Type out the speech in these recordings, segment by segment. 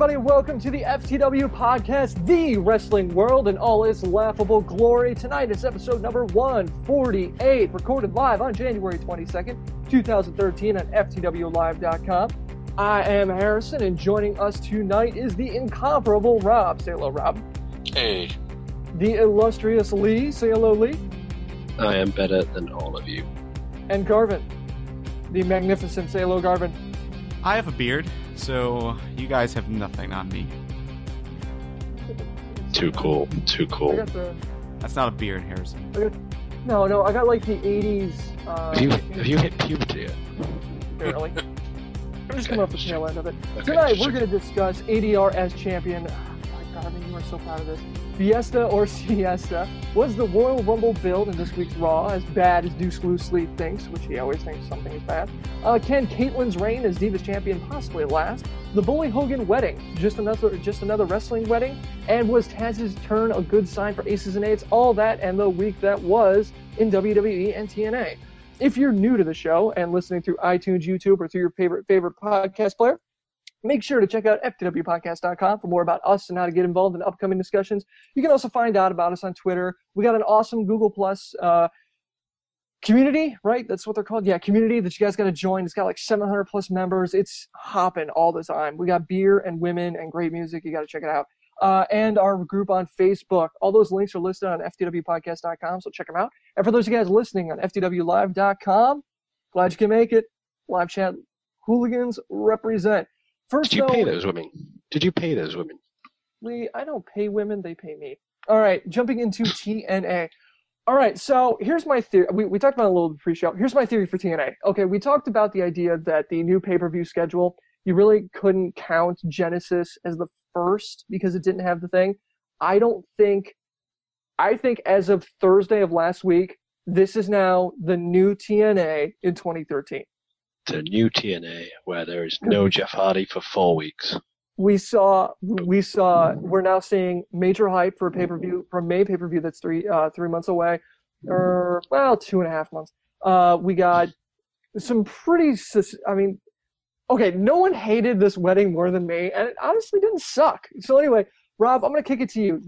everybody, and welcome to the FTW podcast, the wrestling world in all its laughable glory. Tonight is episode number 148, recorded live on January 22nd, 2013 on FTWLive.com. I am Harrison, and joining us tonight is the incomparable Rob. Say hello, Rob. Hey. The illustrious Lee. Say hello, Lee. I am better than all of you. And Garvin. The magnificent. Say hello, Garvin. I have a beard, so you guys have nothing on me. Too cool. Too cool. That's not a beard, Harrison. No, I got like the 80s. Have you hit puberty yet? Apparently. I'm just coming off the tail end of it. Tonight, we're going to discuss ADR as champion. Oh my God, you are so proud of this. Fiesta or Siesta? Was the Royal Rumble build in this week's Raw as bad as Deuce Loosely thinks, which he always thinks something is bad? Can Kaitlyn's reign as Divas Champion possibly last? The Bully Hogan Wedding, just another wrestling wedding? And was Taz's turn a good sign for Aces and Eights? All that and the week that was in WWE and TNA. If you're new to the show and listening through iTunes, YouTube, or through your favorite podcast player, make sure to check out FTWpodcast.com for more about us and how to get involved in upcoming discussions. You can also find out about us on Twitter. We got an awesome Google Plus community, right? That's what they're called. Yeah, community that you guys got to join. It's got like 700 plus members. It's hopping all the time. We got beer and women and great music. You got to check it out. And our group on Facebook. All those links are listed on FTWpodcast.com, so check them out. And for those of you guys listening on FTWLive.com, glad you can make it. Live chat hooligans represent. First, Did you pay those women? Lee, I don't pay women, they pay me. All right, jumping into TNA. All right, so here's my theory. We talked about it a little pre-show. Here's my theory for TNA. Okay, we talked about the idea that the new pay-per-view schedule, you really couldn't count Genesis as the first because it didn't have the thing. I think as of Thursday of last week, this is now the new TNA in 2013. The new TNA, where there is no Jeff Hardy for 4 weeks. We're now seeing major hype for May pay-per-view that's 3 months away, or 2.5 months. We got some no one hated this wedding more than me, and it honestly didn't suck. So anyway, Rob, I'm going to kick it to you.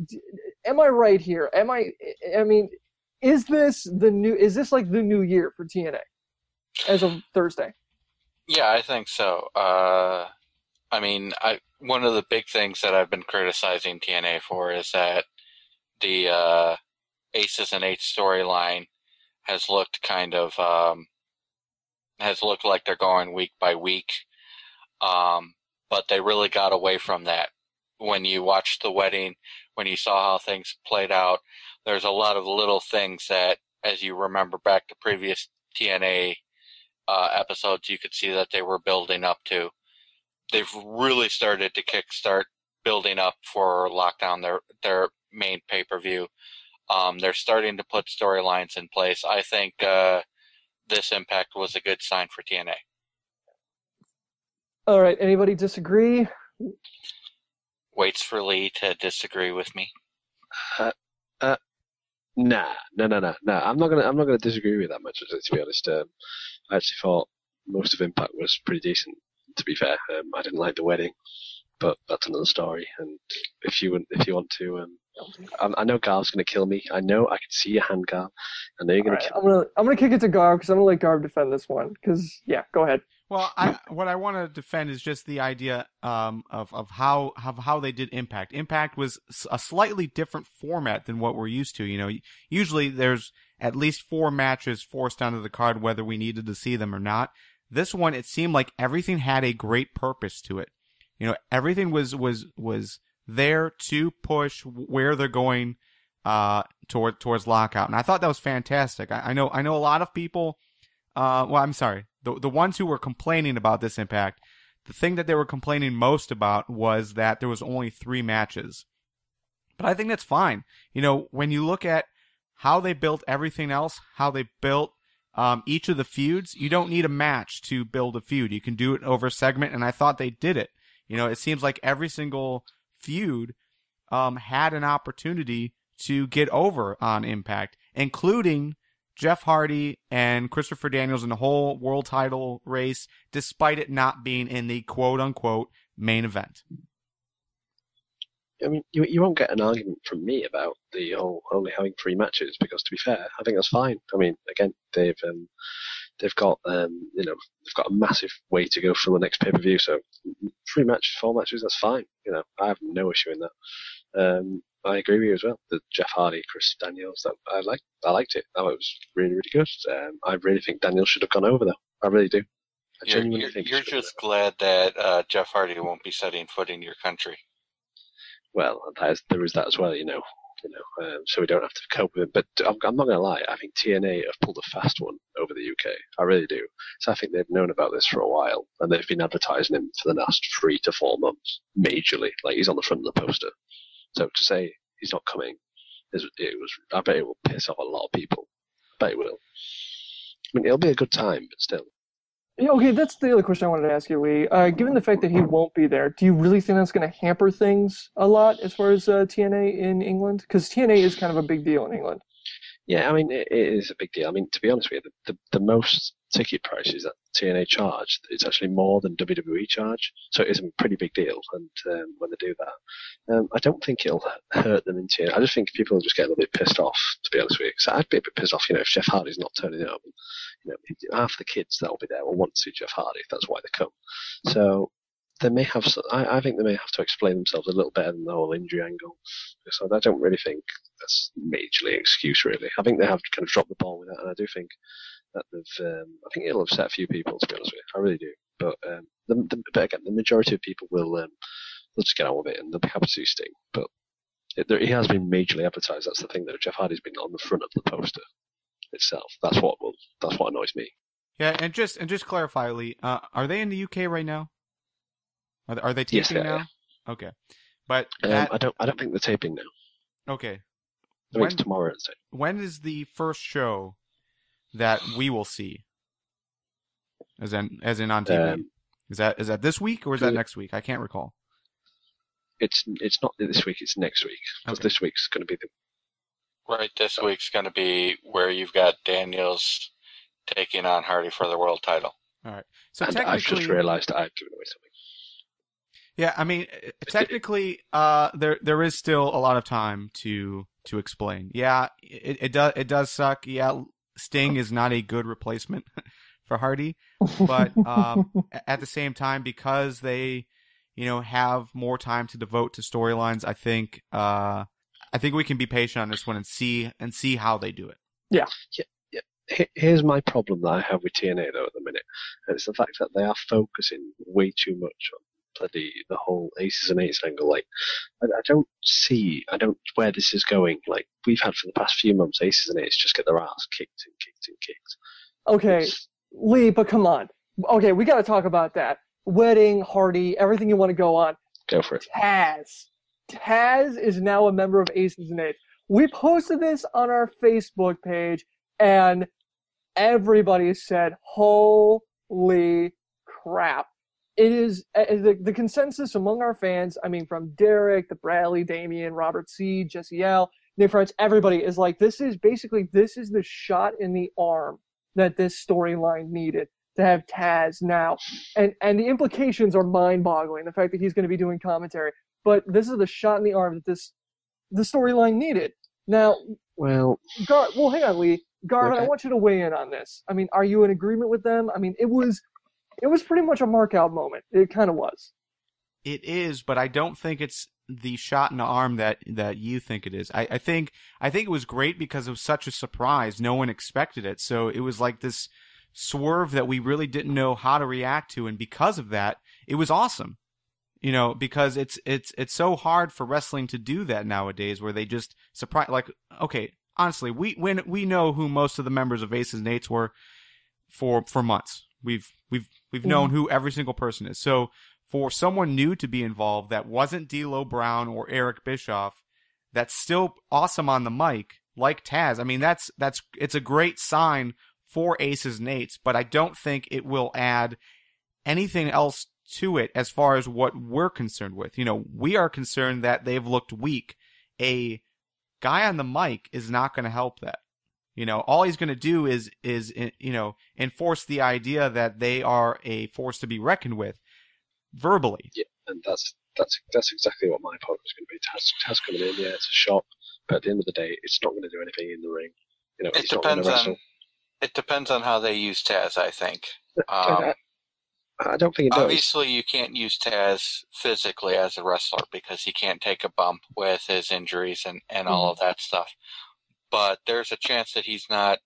Am I right here? Is this like the new year for TNA as of Thursday? Yeah, I think so. One of the big things that I've been criticizing TNA for is that the Aces and Eights storyline has looked like they're going week by week. But they really got away from that. When you watched the wedding, when you saw how things played out, there's a lot of little things that, as you remember back to previous TNA episodes, you could see that they were building up to. They've really started to kickstart building up for Lockdown, their main pay-per-view. They're starting to put storylines in place. I think this Impact was a good sign for TNA. All right, anybody disagree? Waits for Lee to disagree with me. Nah. I'm not gonna disagree with that much. To be honest, I actually thought most of Impact was pretty decent. To be fair, I didn't like the wedding, but that's another story. And if you want to, I know Garv's gonna kill me. I know. I can see your hand, Garv. I know you're gonna kill me. I'm gonna kick it to Garv because I'm gonna let Garv defend this one. Because go ahead. Well, what I want to defend is just the idea of how they did Impact. Impact was a slightly different format than what we're used to. You know, usually there's at least 4 matches forced onto the card, whether we needed to see them or not. This one, it seemed like everything had a great purpose to it. You know, everything was there to push where they're going towards Lockout, and I thought that was fantastic. I know a lot of people. I'm sorry. The ones who were complaining about this Impact, the thing that they were complaining most about was that there was only 3 matches. But I think that's fine. You know, when you look at how they built everything else, how they built each of the feuds, you don't need a match to build a feud. You can do it over a segment, and I thought they did it. You know, it seems like every single feud had an opportunity to get over on Impact, including Jeff Hardy and Christopher Daniels in the whole world title race, despite it not being in the quote-unquote main event. I mean, you won't get an argument from me about the whole only having 3 matches because, to be fair, I think that's fine. I mean, again, they've got they've got a massive way to go for the next pay-per-view. So 3 matches, 4 matches, that's fine. I have no issue in that. I agree with you as well. The Jeff Hardy, Chris Daniels, that I liked it. That was really, really good. I really think Daniels should have gone over though. I really do. I genuinely think you're just glad that Jeff Hardy won't be setting foot in your country. Well, there is that as well, so we don't have to cope with it. But I'm not going to lie, I think TNA have pulled a fast one over the UK. I really do. So I think they've known about this for a while, and they've been advertising him for the last 3 to 4 months, majorly. Like, he's on the front of the poster. So to say he's not coming, I bet it will piss off a lot of people. I bet it will. I mean, it'll be a good time, but still. Yeah, okay, that's the other question I wanted to ask you, Lee. Given the fact that he won't be there, do you really think that's going to hamper things a lot as far as TNA in England? Because TNA is kind of a big deal in England. Yeah, I mean, it is a big deal. I mean, to be honest with you, the most ticket prices that TNA charge, it's actually more than WWE charge. So it is a pretty big deal. And when they do that, I don't think it'll hurt them in TNA. I just think people will just get a little bit pissed off, to be honest with you. So I'd be a bit pissed off, if Jeff Hardy's not turning up. Half the kids that will be there will want to see Jeff Hardy if that's why they come. So they may have. I think they may have to explain themselves a little better than the whole injury angle. So I don't really think that's majorly an excuse, really. I think they have kind of dropped the ball with that, and I do think that they've. I think it'll upset a few people, to be honest with you. I really do. But but again, the majority of people will they'll just get on with it, and they'll be happy to see Sting. But he has been majorly advertised. That's the thing, though. Jeff Hardy's been on the front of the poster itself. That's what annoys me. Yeah, and just clarify, Lee. Are they in the UK right now? Are they taping now? Yeah. Okay, but I don't think they're taping now. Okay, I think it's tomorrow. When is the first show that we will see? As in on TV? Is that this week or is that next week? I can't recall. It's not this week. It's next week because this week's going to be the. Right, this week's going to be where you've got Daniels taking on Hardy for the world title. All right. So and I've just realized that I've given away something. Yeah, I mean, technically, there is still a lot of time to explain. Yeah, it does suck. Yeah, Sting is not a good replacement for Hardy, but at the same time, because they, have more time to devote to storylines, I think we can be patient on this one and see how they do it. Yeah. Here's my problem that I have with TNA though at the minute, and it's the fact that they are focusing way too much on the whole aces and eights angle. Like, I don't where this is going. Like, we've had for the past few months, aces and eights just get their ass kicked and kicked and kicked. Okay, Lee, but come on. Okay, we got to talk about that. Wedding, Hardy, everything you want to go on. Go for it. Taz is now a member of Aces and Eights. We posted this on our Facebook page, and everybody said, holy crap. It is the consensus among our fans, I mean, from Derek, the Bradley, Damian, Robert C., Jesse L., Nick Friends, everybody is like, this is the shot in the arm that this storyline needed to have Taz now. And the implications are mind-boggling, the fact that he's going to be doing commentary. But this is the shot in the arm that the storyline needed. Now, well, hang on, Lee. Garvin, okay. I want you to weigh in on this. I mean, are you in agreement with them? I mean, it was pretty much a mark-out moment. It kind of was. It is, but I don't think it's the shot in the arm that you think it is. I think it was great because it was such a surprise. No one expected it. So it was like this swerve that we really didn't know how to react to, and because of that, it was awesome. Because it's so hard for wrestling to do that nowadays, where they just surprise. Like, okay, honestly, we know who most of the members of Aces and Eights were for months. We've known who every single person is. So for someone new to be involved that wasn't D'Lo Brown or Eric Bischoff, that's still awesome on the mic, like Taz. I mean, it's a great sign for Aces and Eights, but I don't think it will add anything else to it as far as what we're concerned with. We are concerned that they've looked weak. A guy on the mic is not going to help that. All he's going to do is enforce the idea that they are a force to be reckoned with verbally. Yeah, and That's exactly what my point was going to be. Taz coming in, yeah, it's a shock, but at the end of the day, it's not going to do anything in the ring. You know, It depends on how they use Taz, I think. I don't think it does. Obviously, you can't use Taz physically as a wrestler because he can't take a bump with his injuries and all of that stuff. But there's a chance that he's not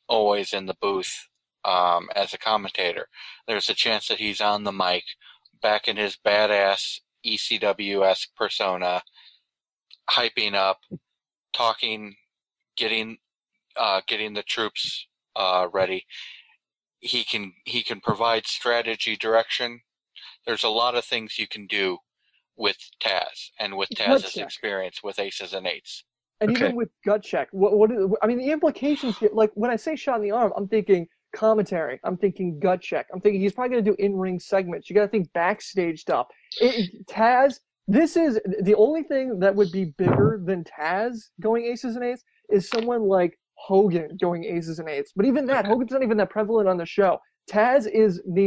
always in the booth as a commentator. There's a chance that he's on the mic, back in his badass ECW-esque persona, hyping up, talking, getting the troops ready. He can provide strategy direction. There's a lot of things you can do with Taz and with Taz's experience with aces and eights. And even with gut check, the implications here, like when I say shot in the arm, I'm thinking commentary. I'm thinking gut check. I'm thinking he's probably going to do in-ring segments. You got to think backstage stuff. Taz, this is the only thing that would be bigger than Taz going aces and eights is someone like Hogan going aces and eights. But even that, Hogan's not even that prevalent on the show. Taz is the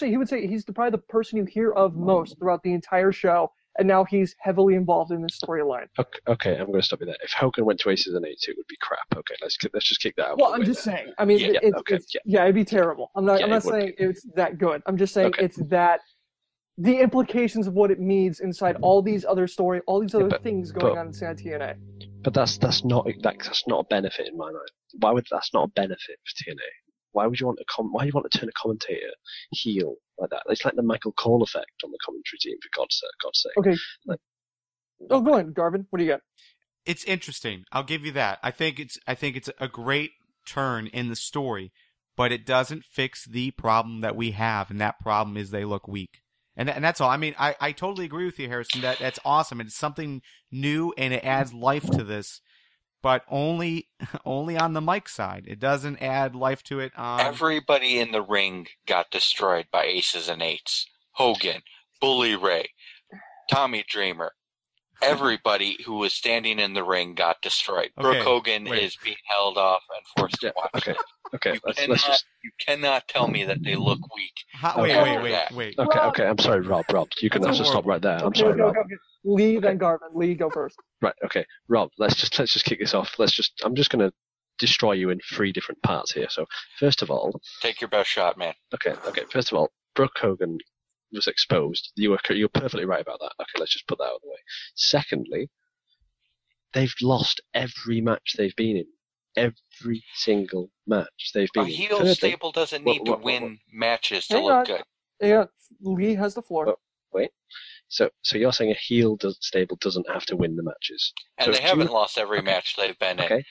he would say he's probably the person you hear of most throughout the entire show, and now he's heavily involved in this storyline. Okay, I'm going to stop you there. If Hogan went to aces and eights, it would be crap. Okay, let's just kick that out. Well, I'm just saying. I mean, it'd be terrible. I'm not saying it's that good. I'm just saying it's that. The implications of what it means inside all these other things going on inside TNA. But that's not a benefit in my mind. Why would that's not a benefit for TNA? Why would you want to turn a commentator heel like that? It's like the Michael Cole effect on the commentary team, for God's sake. Okay. Go ahead, Garvin. What do you got? It's interesting. I'll give you that. I think it's a great turn in the story, but it doesn't fix the problem that we have, and that problem is they look weak. And that's all. I mean, I totally agree with you, Harrison. That's awesome. It's something new, and it adds life to this, but only on the mic side. It doesn't add life to it. Everybody in the ring got destroyed by aces and eights. Hogan, Bully Ray, Tommy Dreamer. Everybody who was standing in the ring got destroyed. Brooke Hogan is being held off and forced to watch it. Okay, you cannot tell me that they look weak. Wait. Okay, I'm sorry, Rob. You can also stop right there. I'm sorry, Rob. Lee, then Garvin. Lee, go first. Right, okay. Rob, let's just kick this off. I'm just going to destroy you in 3 different parts here. So, first of all... Take your best shot, man. Okay. First of all, Brooke Hogan was exposed. You're perfectly right about that. Okay, let's just put that out of the way. Secondly, they've lost every match they've been in. Every single match they've been in. A heel stable doesn't need to win matches to look good. Yeah, Lee has the floor. Wait. So you're saying a heel stable doesn't have to win the matches? And they haven't lost every match they've been in.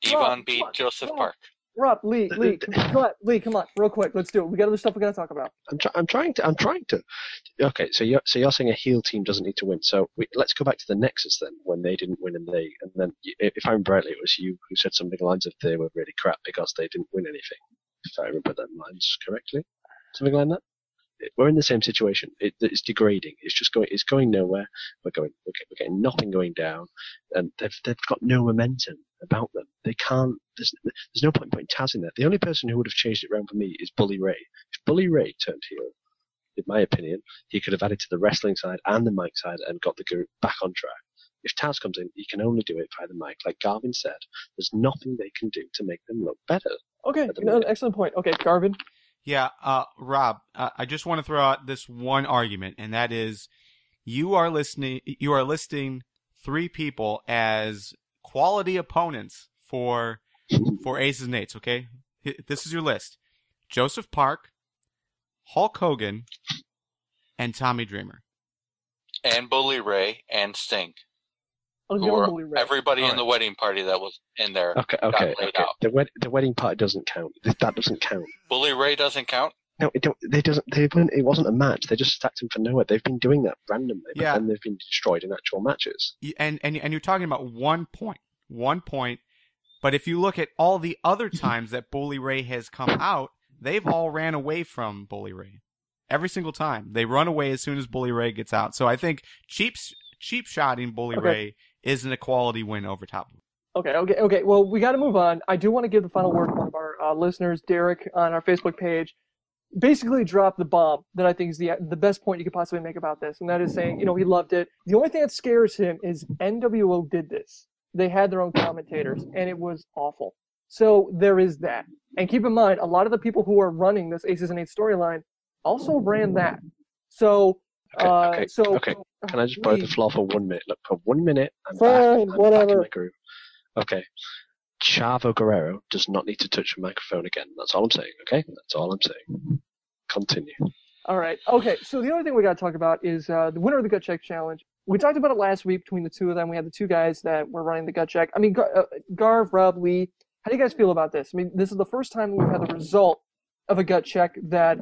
Devon beat Joseph Park. Rob, Lee, come on, real quick, let's do it. We got other stuff we got to talk about. I'm trying to. Okay, so you're saying a heel team doesn't need to win. So let's go back to the Nexus then, when they didn't win, and then if I remember rightly, it was you who said something along the lines of they were really crap because they didn't win anything. If I remember them lines correctly, something like that. We're in the same situation. It's degrading. It's going nowhere. We're getting nothing going down, and they've got no momentum about them. They can't. There's no point in putting Taz in there. The only person who would have changed it around for me is Bully Ray. If Bully Ray turned heel, in my opinion, he could have added to the wrestling side and the mic side and got the group back on track. If Taz comes in, he can only do it via the mic. Like Garvin said, there's nothing they can do to make them look better. Okay, excellent point. Okay, Garvin. Yeah, Rob, I just want to throw out this one argument, and that is, you are listing 3 people as quality opponents for Aces and Eights. Okay, this is your list: Joseph Park, Hulk Hogan, and Tommy Dreamer, and Bully Ray and Sting. Everybody in the wedding party that was in there got laid out. The wedding party doesn't count. That doesn't count. Bully Ray doesn't count? No, it wasn't a match. They just stacked him for nowhere. They've been doing that randomly, but then they've been destroyed in actual matches. And you're talking about 1 point. But if you look at all the other times that Bully Ray has come out, they've all ran away from Bully Ray. Every single time. They run away as soon as Bully Ray gets out. So I think cheap shotting Bully Ray is an equality win over top. Okay. Well, we got to move on. I do want to give the final word to one of our listeners, Derek, on our Facebook page. basically dropped the bomb that I think is the best point you could possibly make about this, and that is saying, he loved it. The only thing that scares him is NWO did this. They had their own commentators, and it was awful. So there is that. And keep in mind, a lot of the people who are running this Aces and Eights storyline also ran that. So, Okay. Can I just borrow the floor for 1 minute? Look, for 1 minute, I'm fine, back. whatever. Back in my groove. Okay. Chavo Guerrero does not need to touch a microphone again. That's all I'm saying, okay? That's all I'm saying. Continue. All right. Okay, so the only thing we got to talk about is the winner of the Gut Check Challenge. We talked about it last week between the two of them. We had the two guys that were running the Gut Check. I mean, Garv, Rob, Lee, how do you guys feel about this? I mean, this is the first time we've had the result of a Gut Check that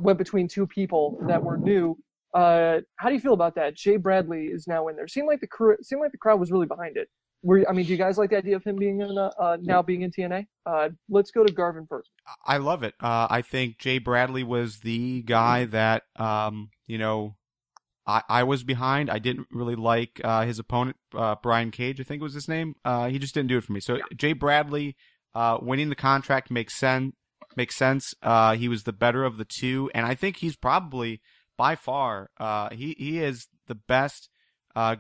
went between two people that were new. How do you feel about that? Jay Bradley is now in there. Seemed like the crowd was really behind it. Do you guys like the idea of him being in now being in TNA? Let's go to Garvin first. I love it. I think Jay Bradley was the guy that I was behind. I didn't really like his opponent, Brian Cage, I think was his name. He just didn't do it for me. So Jay Bradley winning the contract makes sense. He was the better of the two, and I think he's probably by far he is the best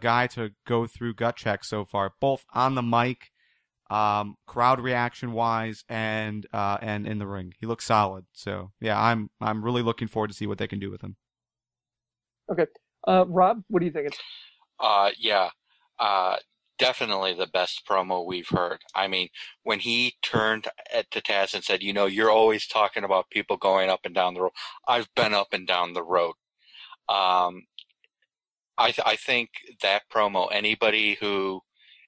guy to go through Gut Check so far, both on the mic, crowd reaction wise, and in the ring. He looks solid. So yeah, I'm really looking forward to see what they can do with him. Okay. Rob, what do you think? Definitely the best promo we've heard. I mean, when he turned to Taz and said, you're always talking about people going up and down the road. I've been up and down the road. I think that promo, anybody who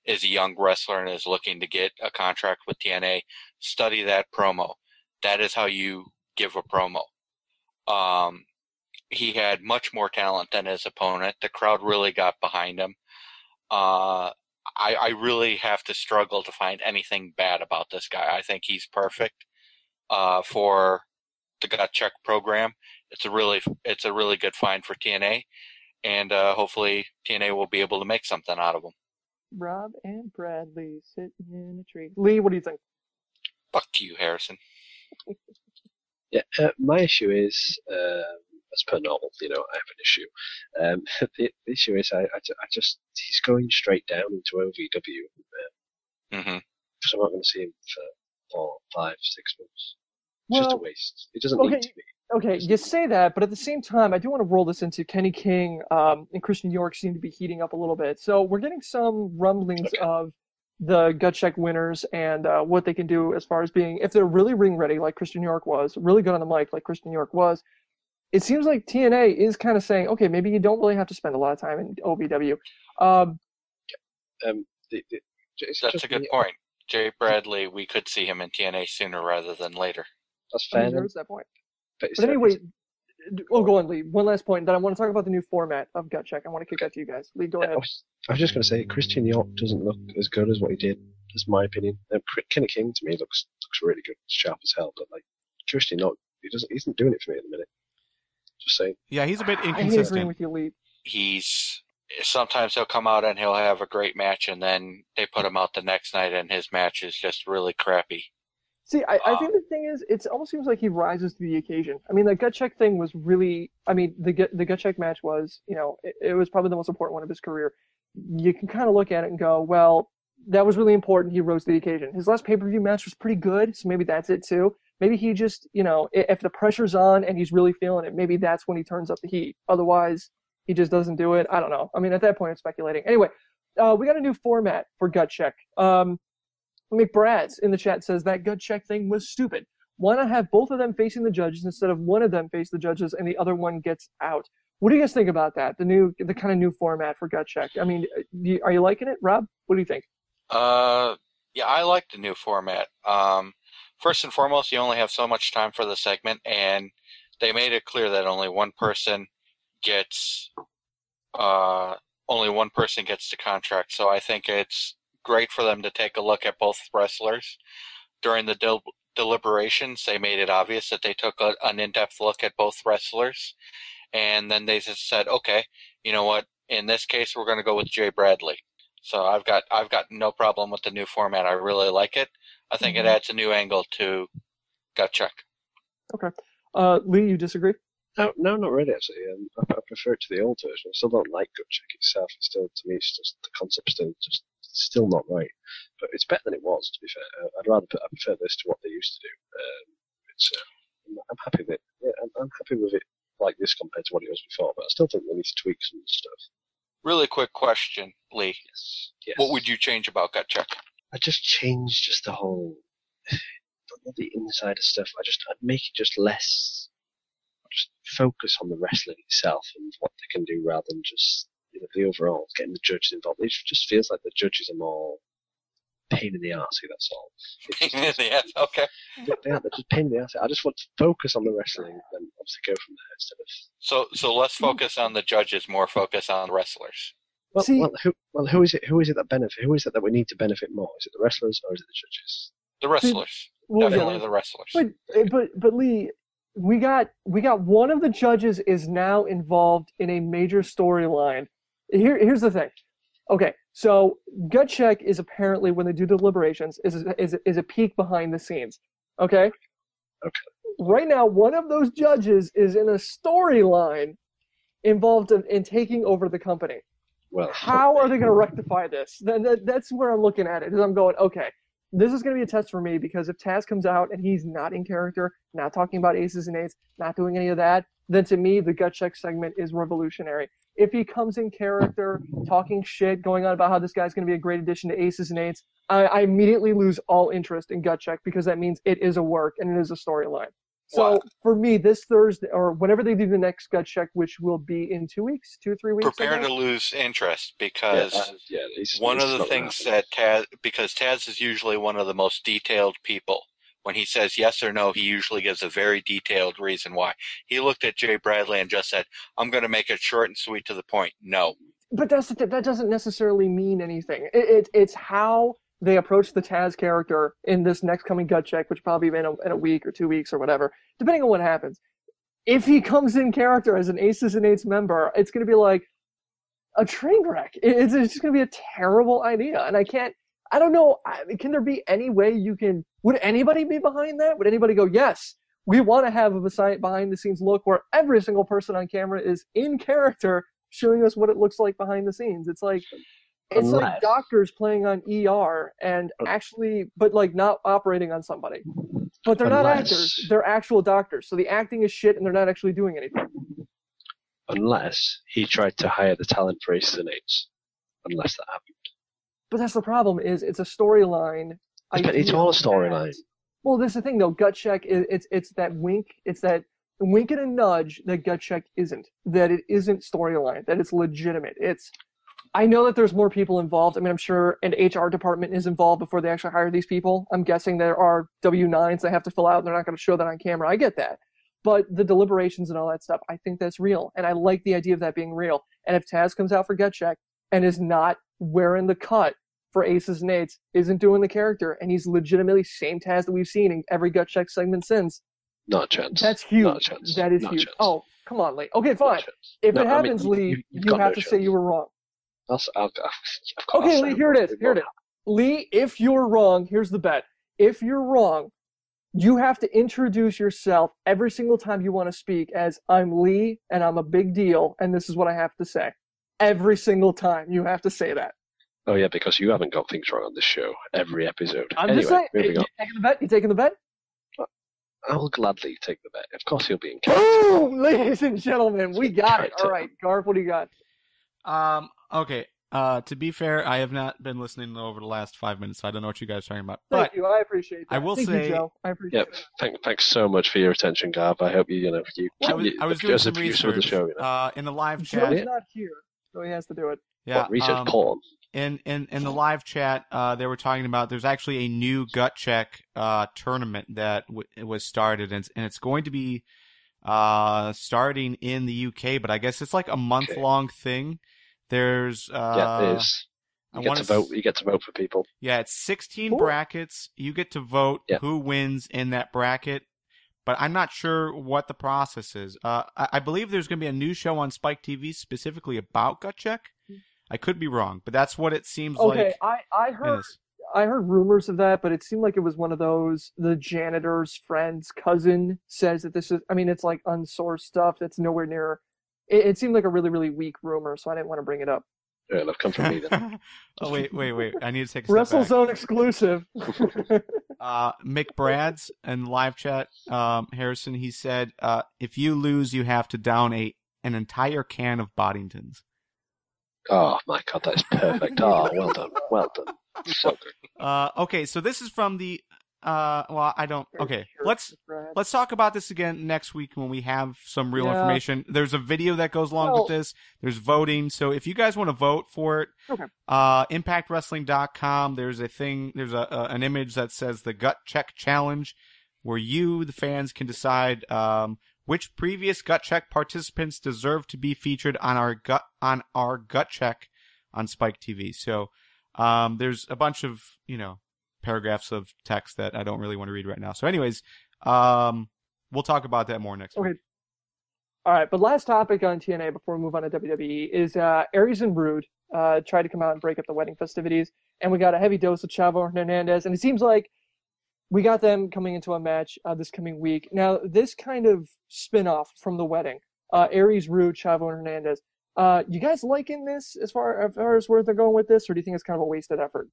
is a young wrestler and is looking to get a contract with TNA, study that promo. That is how you give a promo. He had much more talent than his opponent. The crowd really got behind him. I really have to struggle to find anything bad about this guy. I think he's perfect for the Gut Check program. It's a really good find for TNA, and hopefully TNA will be able to make something out of him. Rob and Bradley sitting in a tree. Lee, what do you think? Fuck you, Harrison. Yeah, my issue is, as per normal, I have an issue. The issue is, I just he's going straight down into OVW. So I'm not going to see him for 4, 5, 6 months. It's just a waste. It doesn't need to be. Okay, you say that, but at the same time, I do want to roll this into Kenny King and Christian York seem to be heating up a little bit. So we're getting some rumblings of the Gut Check winners and what they can do as far as being, if they're really ring ready like Christian York was, really good on the mic like Christian York was. It seems like TNA is kind of saying, okay, maybe you don't really have to spend a lot of time in OVW. That's a good point. Jay Bradley, we could see him in TNA sooner rather than later. That's fair. There is that point. But anyway, go on, Lee. One last point. Then I want to talk about the new format of Gut Check. I want to kick that to you guys. Lee, go ahead. I was just going to say, Christian York doesn't look as good as what he did. That's my opinion. Kenny King to me looks really good, sharp as hell. But like Christian York, he isn't doing it for me at the minute. Just saying. Yeah, he's a bit inconsistent. I agree with you, Lee. Sometimes he'll come out and he'll have a great match, and then they put him out the next night, and his match is just really crappy. See, I think the thing is, it almost seems like he rises to the occasion. I mean, the Gut Check thing was really, the Gut Check match was, it was probably the most important one of his career. You can kind of look at it and go, well, that was really important. He rose to the occasion. His last pay-per-view match was pretty good, so maybe that's it too. Maybe he just, if the pressure's on and he's really feeling it, maybe that's when he turns up the heat. Otherwise, he just doesn't do it. I don't know. I mean, at that point, I'm speculating. Anyway, we got a new format for Gut Check. McBrads in the chat says that Gut Check thing was stupid. Why not have both of them facing the judges instead of one of them face the judges and the other one gets out? What do you guys think about that? The kind of new format for Gut Check. I mean, are you liking it, Rob? What do you think? Yeah, I like the new format. First and foremost, you only have so much time for the segment, and they made it clear that only one person gets the contract. So I think it's great for them to take a look at both wrestlers. During the deliberations, they made it obvious that they took an in-depth look at both wrestlers, and then they just said, okay, you know what, in this case we're going to go with Jay Bradley. So I've got no problem with the new format. I really like it. I think it adds a new angle to Gut Check. Okay. Lee, you disagree? No, not really, actually. I prefer it to the old version. I still don't like gut check itself. It's still, to me, it's just, the concept's still not right. But it's better than it was, to be fair. I prefer this to what they used to do. I'm happy with it. Yeah, I'm happy with it like this compared to what it was before, but I still think they need to tweak some stuff. Really quick question, Lee. Yes. What would you change about gut check? I just changed just the whole, the insider stuff. I'd make it just less, just focus on the wrestling itself and what they can do rather than just, the overall, getting the judges involved. It just feels like the judges are more pain in the arse, that's all. Pain in the ass, okay. They're just pain in the arse. I just want to focus on the wrestling and obviously go from there instead of... So less focus on the judges, more focus on the wrestlers. Who is it that benefit? Who is it that we need to benefit more? Is it the wrestlers or is it the judges? The wrestlers. Definitely the wrestlers. But Lee, we got one of the judges is now involved in a major storyline. Here's the thing. Okay, so gut check is apparently, when they do deliberations, is a peek behind the scenes. Okay? Okay. Right now, one of those judges is in a storyline involved in taking over the company. Well, how are they going to rectify this? That's where I'm looking at it. Is I'm going, okay, this is going to be a test for me, because if Taz comes out and he's not in character, not talking about aces and eights, not doing any of that, then to me, the gut check segment is revolutionary. If he comes in character, talking shit, going on about how this guy's going to be a great addition to aces and eights, I immediately lose all interest in gut check, because that means it is a work and it is a storyline. So for me, this Thursday, or whenever they do the next gut check, which will be in 2 weeks, 2 or 3 weeks. Prepare to lose interest, because one of the things that because Taz is usually one of the most detailed people. When he says yes or no, he usually gives a very detailed reason why. He looked at Jay Bradley and just said, "I'm going to make it short and sweet to the point." No. But that doesn't necessarily mean anything. It's how they approach the Taz character in this next coming gut check, which probably in a week or 2 weeks or whatever, depending on what happens. If he comes in character as an Aces and Eights member, it's going to be like a train wreck. It's just going to be a terrible idea. And I don't know, can there be any way would anybody be behind that? Would anybody go, yes, we want to have a behind the scenes look where every single person on camera is in character showing us what it looks like behind the scenes? It's like doctors playing on ER and actually, but like not operating on somebody. But they're not actors, they're actual doctors. So the acting is shit and they're not actually doing anything. Unless he tried to hire the talent for Aces and Eights. Unless that happened. But that's the problem, is it's a storyline. It's all a storyline. Well, that's the thing though. Gut check, it's that wink. It's that wink and a nudge that gut check isn't. That it isn't storyline. That it's legitimate. I know that there's more people involved. I mean, I'm sure an HR department is involved before they actually hire these people. I'm guessing there are W-9s they have to fill out, and they're not going to show that on camera. I get that. But the deliberations and all that stuff, I think that's real. And I like the idea of that being real. And if Taz comes out for gut check and is not wearing the cut for Aces and Eights, isn't doing the character, and he's legitimately same Taz that we've seen in every gut check segment since. Not a chance. That's huge. Not a chance. That is huge. Oh, come on, Lee. Okay, fine. If it happens, Lee, you have to say you were wrong. Okay, Lee, here it is. Lee, if you're wrong, here's the bet. If you're wrong, you have to introduce yourself every single time you want to speak as, I'm Lee, and I'm a big deal, and this is what I have to say. Every single time you have to say that. Oh, yeah, because you haven't got things wrong on this show every episode. I'm just saying, you taking the bet? You taking the bet? I'll gladly take the bet. Of course he'll be in character. Boom! Ladies and gentlemen, we got it. All right, Garth, what do you got? Okay. To be fair, I have not been listening over the last 5 minutes, so I don't know what you guys are talking about. Thank you. I appreciate that. I will Thank say, you, Joe. I appreciate it. Thanks so much for your attention, Garth. I hope you I was doing some research of the show, in the live chat. Joe's not here, so he has to do it. Yeah, research porn. In the live chat, they were talking about there's actually a new gut check tournament that was started, and it's going to be starting in the UK, but I guess it's like a month-long thing. There's it is. You get to vote for people. Yeah, it's 16 brackets. You get to vote who wins in that bracket, but I'm not sure what the process is. I believe there's going to be a new show on Spike TV specifically about gut check. I could be wrong, but that's what it seems like. Okay, I I heard rumors of that, but it seemed like it was one of those, the janitor's friend's cousin says that this is, I mean, it's like unsourced stuff that's nowhere near, it seemed like a really, really weak rumor, so I didn't want to bring it up. Yeah, they've come from me then. Oh, wait. I need to take a step back. WrestleZone exclusive. Mick Brads in live chat, Harrison, he said, if you lose, you have to down an entire can of Boddingtons. Oh my god, that is perfect. Oh, well done. Well done. So good. Okay, so this is from the let's talk about this again next week when we have some real information. There's a video that goes along with this. There's voting. So if you guys want to vote for it, impactwrestling.com, there's an image that says the Gut Check Challenge, where you, the fans, can decide which previous Gut Check participants deserve to be featured on our Gut Check on Spike TV. So there's a bunch of, paragraphs of text that I don't really want to read right now. So anyways, we'll talk about that more next week. All right, but last topic on TNA before we move on to WWE is Aries and Rude tried to come out and break up the wedding festivities, and we got a heavy dose of Chavo and Hernandez, and it seems like we got them coming into a match this coming week. Now, this kind of spin-off from the wedding, Aries, Rude, Chavo, and Hernandez, you guys liking this as far as where they're going with this, or do you think it's kind of a wasted effort?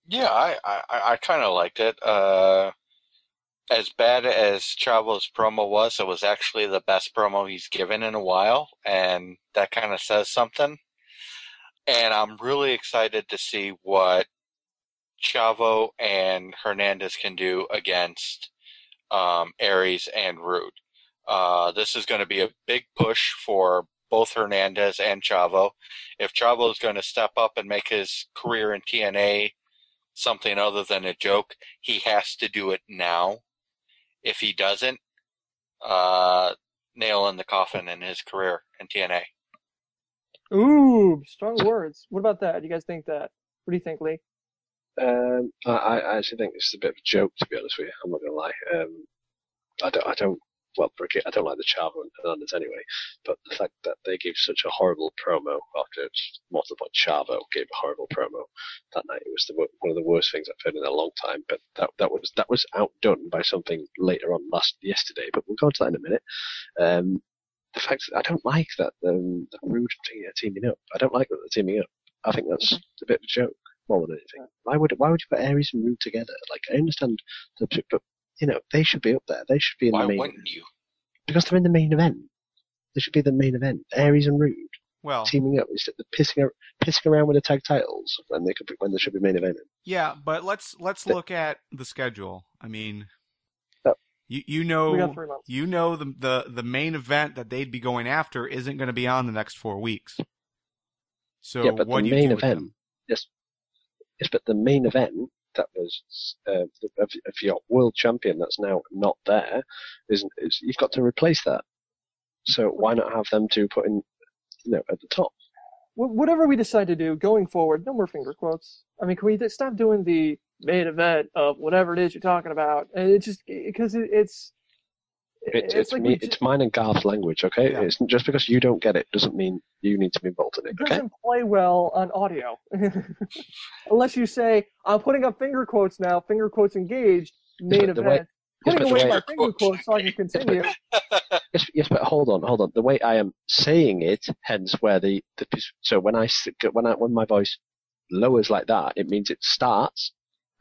Yeah, I kind of liked it. As bad as Chavo's promo was, it was actually the best promo he's given in a while, and that kind of says something. And I'm really excited to see what Chavo and Hernandez can do against Aries and Rude. This is going to be a big push for both Hernandez and Chavo. If Chavo is going to step up and make his career in TNA something other than a joke, he has to do it now. If he doesn't, nail in the coffin in his career in TNA. Ooh, strong words. What about that? Do you guys think that? What do you think, Lee? I actually think this is a bit of a joke, to be honest with you. I'm not going to lie. I don't like the Chavo and Hernandez anyway, but the fact that they gave such a horrible promo after multiple Chavo gave a horrible promo that night, it was one of the worst things I've heard in a long time. But that was outdone by something later on yesterday. But we'll go into that in a minute. The fact that I don't like that the Rude thing are teaming up. I don't like that they're teaming up. I think that's a bit of a joke more than anything. Why would you put Aries and Rude together? Like, I understand but they should be up there. They should be in the main. Why wouldn't you? Because they're in the main event. They should be the main event. Aries and Rude teaming up instead of pissing around with the tag titles when they should be main eventing. Yeah, but let's look at the schedule. I mean, you know the main event that they'd be going after isn't going to be on the next 4 weeks. So yeah, but what the do you main do with event, them? yes, but the main event that was of your world champion that's now not there is you've got to replace that. So why not have them two put in, at the top? Whatever we decide to do going forward, no more finger quotes. I mean, can we stop doing the main event of whatever it is you're talking about? And it's just because it's mine and Garth's language, okay? Yeah. It's just because you don't get it doesn't mean you need to be involved in it. It doesn't play well on audio. Unless you say, I'm putting up finger quotes now, finger quotes engaged, main event. Putting away my finger quotes so I can continue. Yes, but hold on. The way I am saying it, hence where so when my voice lowers like that, it means it starts,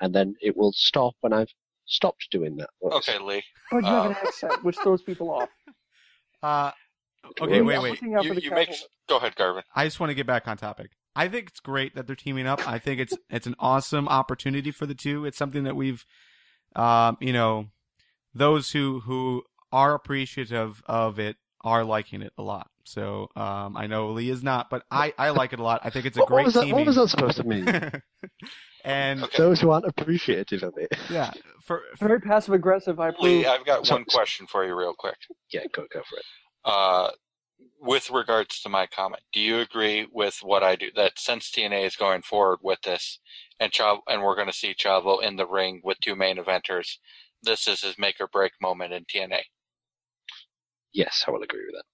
and then it will stop when I've stopped doing that. Okay, Lee. But you have an accent, which throws people off. Okay, wait. Go ahead, Garvin. I just want to get back on topic. I think it's great that they're teaming up. I think it's an awesome opportunity for the two. It's something that we've, those who are appreciative of it are liking it a lot. So I know Lee is not, but I like it a lot. I think it's a great teaming. What was that supposed to mean? And those who aren't appreciative of it. Yeah. Very passive aggressive, I approve. Lee, I've got one question for you real quick. Yeah, go for it. With regards to my comment, do you agree with what I do, that since TNA is going forward with this, and we're going to see Chavo in the ring with two main eventers, this is his make or break moment in TNA? Yes, I will agree with that.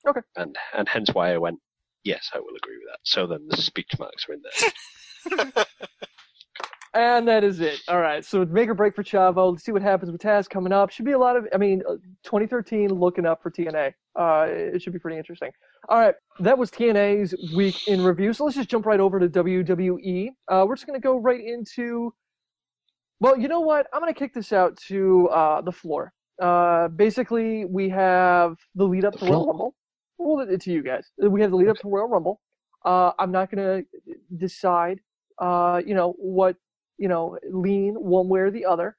Okay. And hence why I went Yes, I will agree with that. So then the speech marks are in there. And that is it. All right, so make or break for Chavo. Let's see what happens with Taz coming up. Should be a lot of, 2013 looking up for TNA. It should be pretty interesting. All right, that was TNA's week in review. So let's just jump right over to WWE. We're just going to go right into, well, you know what? I'm going to kick this out to the floor. Basically, we have the lead up to Royal Rumble. Well, to you guys. We have the lead up to Royal Rumble. I'm not going to decide, lean one way or the other,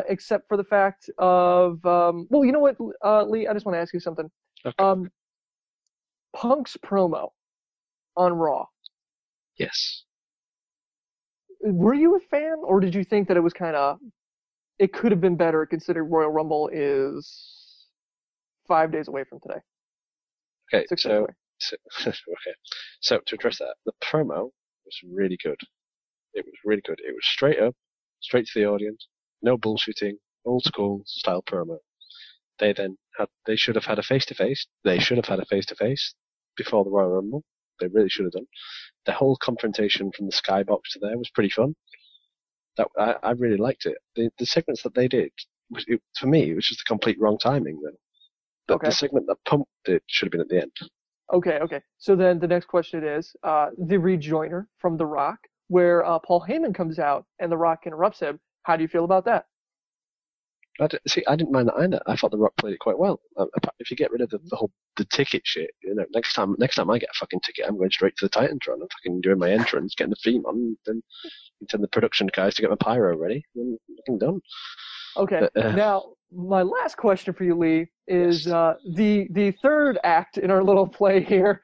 except for the fact of, well, you know what, Lee, I just want to ask you something. Okay. Punk's promo on Raw. Yes. Were you a fan, or did you think that it was it could have been better considering Royal Rumble is 5 days away from today? Okay, so to address that, the promo was really good. It was really good. It was straight up, straight to the audience, no bullshitting, old school style promo. They should have had a face-to-face. They should have had a face-to-face before the Royal Rumble. They really should have done. The whole confrontation from the skybox to there was pretty fun. I really liked it. The segments that they did, for me, it was just a complete wrong timing though. But Okay. The segment that Punk did should have been at the end. Okay. So then the next question is the rejoiner from The Rock, where Paul Heyman comes out and The Rock interrupts him. How do you feel about that? I didn't mind that either. I thought The Rock played it quite well. If you get rid of the ticket shit, next time I get a fucking ticket, I'm going straight to the Titantron. I'm fucking doing my entrance, getting the theme on, and then tell the production guys to get my pyro ready, and I'm done. Okay. But, now, my last question for you, Lee, is the third act in our little play here,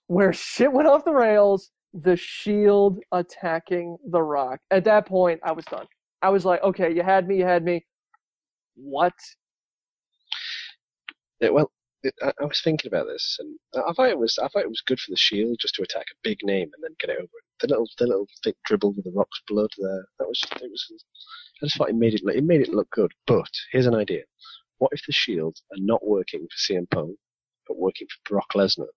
where shit went off the rails. The Shield attacking The Rock. At that point, I was done. I was like, okay, you had me. What? I was thinking about this, and I thought it was good for the Shield just to attack a big name and then get it over. The little thick dribble with the Rock's blood there. I just thought it made it look good. But here's an idea: what if the Shield are not working for CM Punk, but working for Brock Lesnar?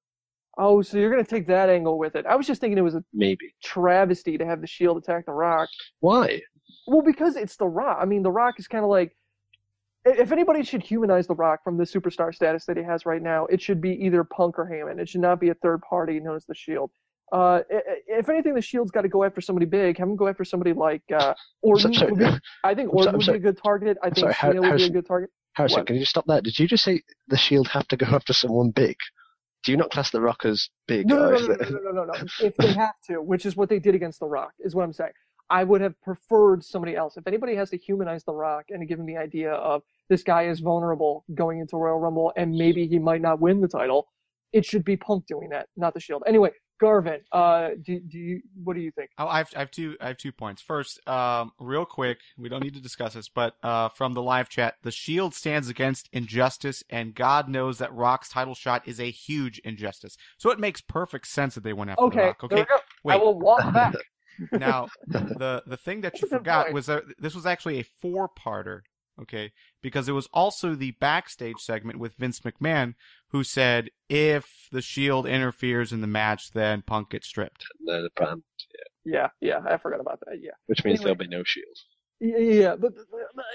Oh, so you're gonna take that angle with it? I was just thinking it was a Maybe travesty to have the Shield attack The Rock. Why? Well, because it's The Rock. I mean, The Rock is kind of like, if anybody should humanize The Rock from the superstar status that he has right now, it should be either Punk or Heyman. It should not be a third party known as the Shield. If anything, the Shield's got to go after somebody big. Have him go after somebody like Orton. I think Orton would be a good target. I think Cena would be a good target. Harrison, can you just stop that? Did you just say the Shield have to go after someone big? Do you not class The Rock as big? No. If they have to, which is what they did against The Rock, is what I'm saying. I would have preferred somebody else. If anybody has to humanize The Rock and give him the idea of this guy is vulnerable going into Royal Rumble and maybe he might not win the title, it should be Punk doing that, not the Shield. Anyway, Garvin, what do you think? Oh, I have 2 points. First, real quick, we don't need to discuss this, but from the live chat, the Shield stands against injustice, and God knows that Rock's title shot is a huge injustice. So it makes perfect sense that they went after The Rock. Okay, there we go. wait. I will walk back. Now, the thing that you forgot was that this was actually a 4-parter, okay? Because it was also the backstage segment with Vince McMahon, who said if the Shield interferes in the match, then Punk gets stripped. The brand, Yeah, I forgot about that. Yeah, which means there'll be no Shield. Yeah, but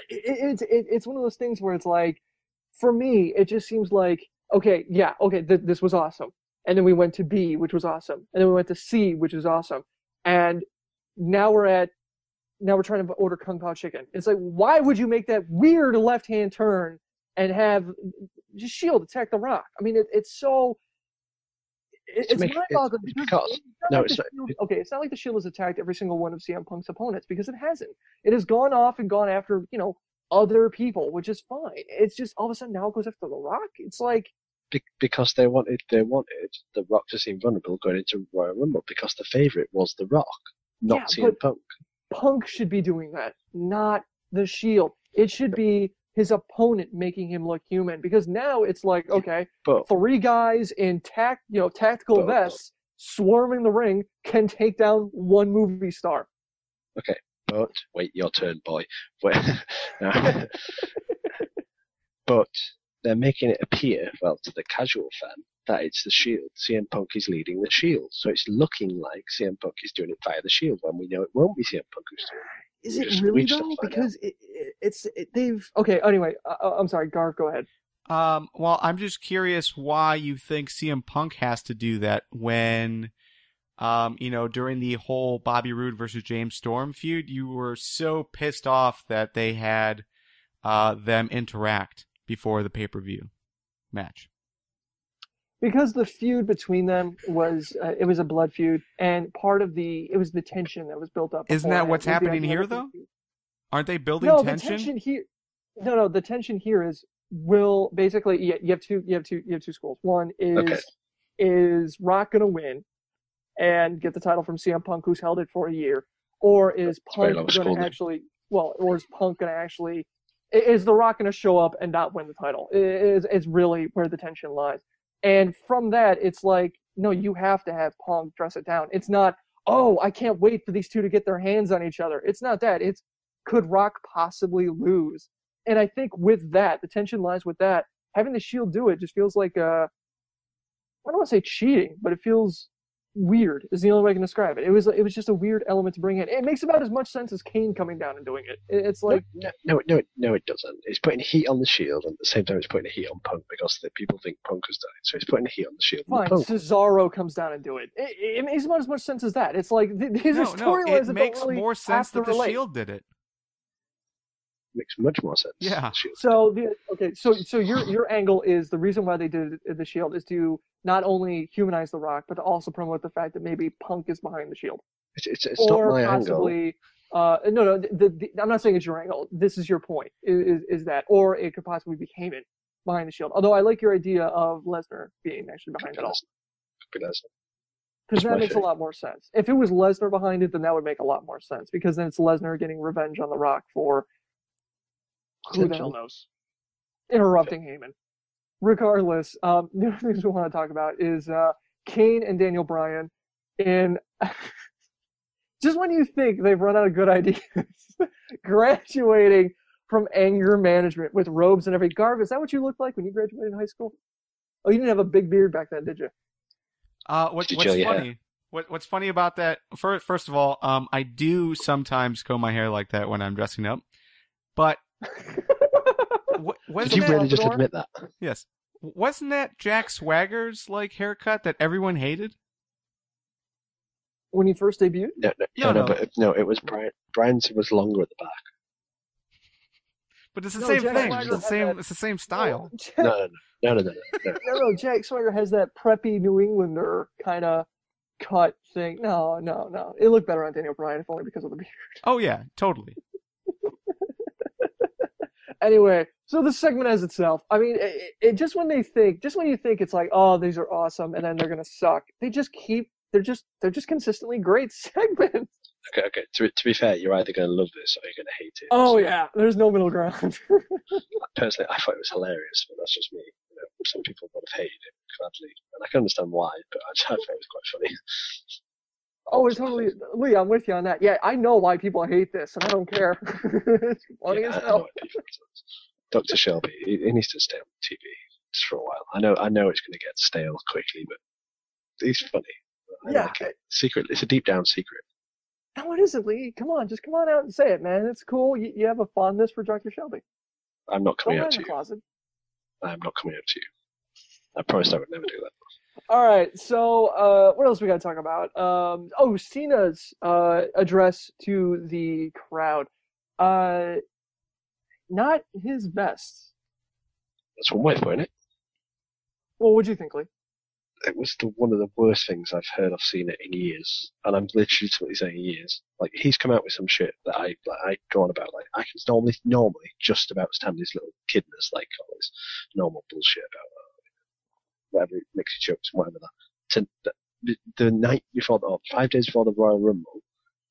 it's one of those things where it's like, for me, it just seems like this was awesome, and then we went to B, which was awesome, and then we went to C, which was awesome, and now we're trying to order Kung Pao chicken. It's like, why would you make that weird left-hand turn and have just Shield attack The Rock? I mean, it's mind-boggling. It's not like the Shield has attacked every single one of CM Punk's opponents, because it hasn't. It has gone off and gone after, other people, which is fine. It's just all of a sudden now it goes after The Rock. It's like, because they wanted The Rock to seem vulnerable going into Royal Rumble, because the favorite was The Rock, not CM Punk. Punk should be doing that, not the Shield. It should be his opponent making him look human, because now it's like, okay, 3 guys in tactical vests swarming the ring can take down 1 movie star. Okay, but wait your turn, boy. But they're making it appear, to the casual fan, that it's the Shield. CM Punk is leading the Shield, so it's looking like CM Punk is doing it via the Shield when we know it won't be CM Punk who's doing it. Is it really though? Because they've okay. Anyway, I'm sorry, Garth. Go ahead. Well, I'm just curious why you think CM Punk has to do that when, during the whole Bobby Roode versus James Storm feud, you were so pissed off that they had them interact before the pay-per-view match. Because the feud between them was it was a blood feud, and part of it was the tension that was built up. Isn't that what's happening here, though? Aren't they building tension? The tension here. No. The tension here is will basically you have two schools. One is Rock gonna win and get the title from CM Punk, who's held it for a year, or is Punk gonna actually? Well, or is Punk gonna actually? Is The Rock gonna show up and not win the title? Is really where the tension lies. And from that, it's like, no, you have to have Punk dress it down. It's not, oh, I can't wait for these two to get their hands on each other. It's not that. It's, could Rock possibly lose? And I think with that, the tension lies with that. Having the Shield do it just feels like, I don't want to say cheating, but it feels weird is the only way I can describe it. It was just a weird element to bring in. It makes about as much sense as Kane coming down and doing it. It's like no, it doesn't. It's putting heat on the Shield, and at the same time, it's putting heat on Punk because people think Punk has done it. So it's putting heat on the Shield. Fine, Cesaro comes down and do it. It makes about as much sense as that. It's like these are storylines that makes don't really more sense that the relate. Shield did it. Makes much more sense. Yeah. So your angle is the reason why they did the Shield is to not only humanize The Rock, but to also promote the fact that maybe Punk is behind the Shield. It's not my angle. No. I'm not saying it's your angle. This is your point. Is that, or it could possibly be Heyman behind the Shield. Although I like your idea of Lesnar being actually behind it all. Because that makes a lot more sense. If it was Lesnar behind it, then that would make a lot more sense. Because then it's Lesnar getting revenge on The Rock for who the hell knows. Interrupting Heyman. Regardless, the other things we want to talk about is Kane and Daniel Bryan. And just when you think they've run out of good ideas, graduating from anger management with robes and everything. Garv, is that what you looked like when you graduated in high school? Oh, you didn't have a big beard back then, did you? What's funny? What's funny about that? First of all, I do sometimes comb my hair like that when I'm dressing up, but. Did you really just admit that? Yes. Wasn't that Jack Swagger's haircut that everyone hated? When he first debuted? No, it was Brian. Brian's was longer at the back. But it's the same thing. It's the same style. No. No, Jack Swagger has that preppy New Englander kind of cut thing. No. It looked better on Daniel Bryan, if only because of the beard. Oh yeah, totally. Anyway, so the segment as itself, I mean, it just when you think it's like, oh, these are awesome, and then they're gonna suck. They're just consistently great segments. Okay. To be fair, you're either gonna love this or you're gonna hate it. Oh yeah, there's no middle ground. Personally, I thought it was hilarious, but that's just me. Some people would have hated it gladly, and I can understand why, but I thought it was quite funny. Oh, it's totally, Lee, I'm with you on that. Yeah, I know why people hate this, and I don't care. It's funny as hell. Dr. Shelby, he needs to stay on TV just for a while. I know it's going to get stale quickly, but he's funny. Like it. Secret, it's a deep down secret. No, it isn't, Lee. Come on, just come on out and say it, man. It's cool. You have a fondness for Dr. Shelby. I'm not coming out to you. Closet. I'm not coming out to you. I promised I would never do that. All right, so what else we got to talk about? Cena's address to the crowd. Not his best. That's one way of putting it. Well, what'd you think, Lee? It was one of the worst things I've heard of Cena in years, and I'm legitimately saying years. Like, he's come out with some shit that I go on about. Like, I can normally just about stand his little kidness, like all this normal bullshit about whatever mixed jokes, whatever that. The night before, 5 days before the Royal Rumble,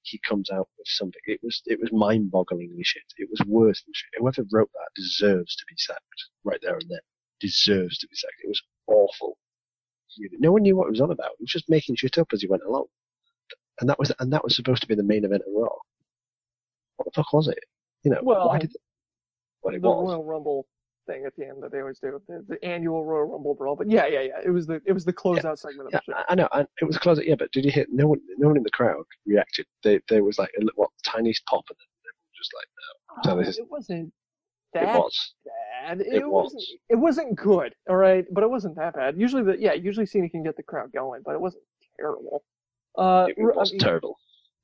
he comes out with something. It was mind-bogglingly shit. It was worse than shit. Whoever wrote that deserves to be sacked right there and then. Deserves to be sacked. It was awful. No one knew what he was on about. He was just making shit up as he went along. And that was supposed to be the main event of Raw. What the fuck was it? Well, why did it? What it the was. Royal Rumble thing at the end that they always do, the annual Royal Rumble brawl. But yeah. It was the closeout segment of the show. I know, and it was a closeout. Yeah, but did you hear? No one in the crowd reacted. There was like a tiniest pop, and then everyone just like, no. So It wasn't that bad. It wasn't good, all right, but it wasn't that bad. Usually Cena can get the crowd going, but it wasn't terrible. It wasn't terrible.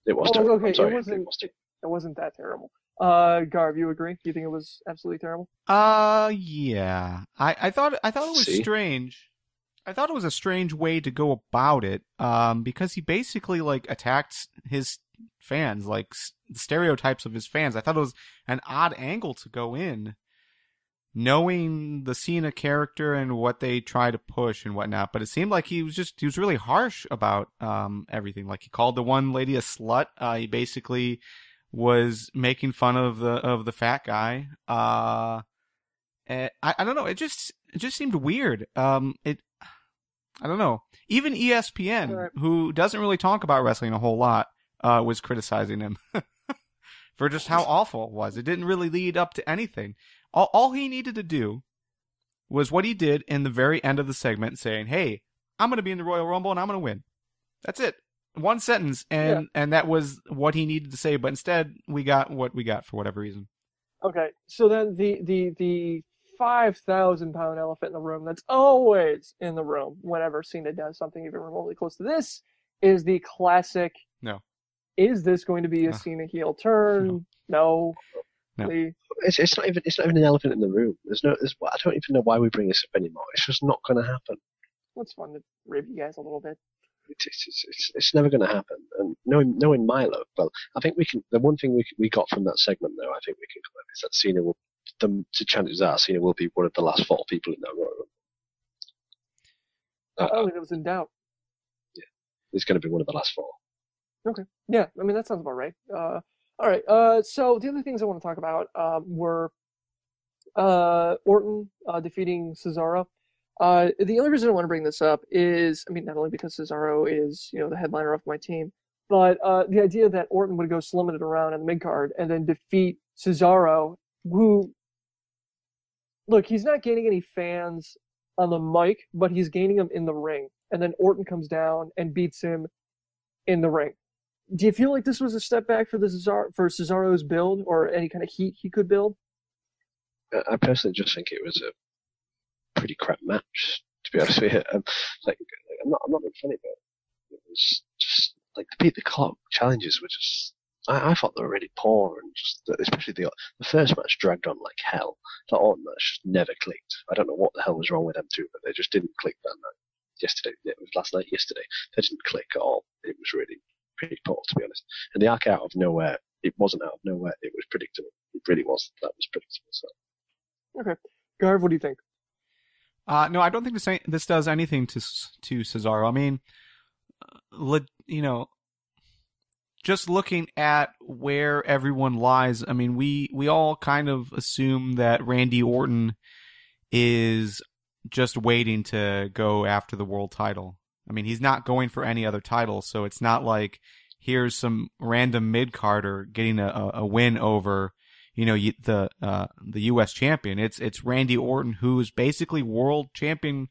It was terrible. Okay, sorry, it wasn't that terrible. Garv, you agree? Do you think it was absolutely terrible? Yeah. I thought it was strange. I thought it was a strange way to go about it, because he basically like attacked his fans, like stereotypes of his fans. I thought it was an odd angle to go in, knowing the Cena character and what they try to push and whatnot. But it seemed like he was really harsh about everything. Like he called the one lady a slut. He basically was making fun of the fat guy. I don't know. It just seemed weird. I don't know. Even ESPN, who doesn't really talk about wrestling a whole lot, was criticizing him for just how awful it was. It didn't really lead up to anything. All he needed to do was what he did in the very end of the segment, saying, "Hey, I'm going to be in the Royal Rumble and I'm going to win." That's it. One sentence, and that was what he needed to say. But instead, we got what we got for whatever reason. Okay, so then the 5,000-pound elephant in the room that's always in the room whenever Cena does something even remotely close to this is the classic. No. Is this going to be a Cena heel turn? No. It's not even an elephant in the room. I don't even know why we bring this up anymore. It's just not going to happen. It's fun to rib you guys a little bit. It's never going to happen. And knowing Milo, well, I think we can. The one thing we got from that segment, though, I think we can claim is that Cena will. The chances are Cena will be one of the last 4 people in that Royal Rumble. I don't think it was in doubt. Yeah, he's going to be one of the last 4. Okay. Yeah, I mean that sounds about right. All right. So the other things I want to talk about were Orton defeating Cesaro. The only reason I want to bring this up is, I mean, not only because Cesaro is, the headliner of my team, but the idea that Orton would go slumming it around in the mid card and then defeat Cesaro, who, look, he's not gaining any fans on the mic, but he's gaining them in the ring. And then Orton comes down and beats him in the ring. Do you feel like this was a step back for Cesaro's build, or any kind of heat he could build? I personally just think it was a pretty crap match, to be honest with you. I'm not being funny, but it was just like the beat the clock challenges were just. I thought they were really poor, and just especially the first match dragged on like hell. The Orton match just never clicked. I don't know what the hell was wrong with them two, but they just didn't click that night. Yesterday, it was last night. Yesterday, they didn't click at all. It was really pretty poor, to be honest. And the arc out of nowhere, it wasn't out of nowhere. It was predictable. It really was. That was predictable. So. Okay, Garv, what do you think? No, I don't think this does anything to Cesaro. I mean, just looking at where everyone lies, I mean, we all kind of assume that Randy Orton is just waiting to go after the world title. I mean, he's not going for any other title, so it's not like here's some random mid-carder getting a win over, the U.S. champion. It's Randy Orton, who's basically world champion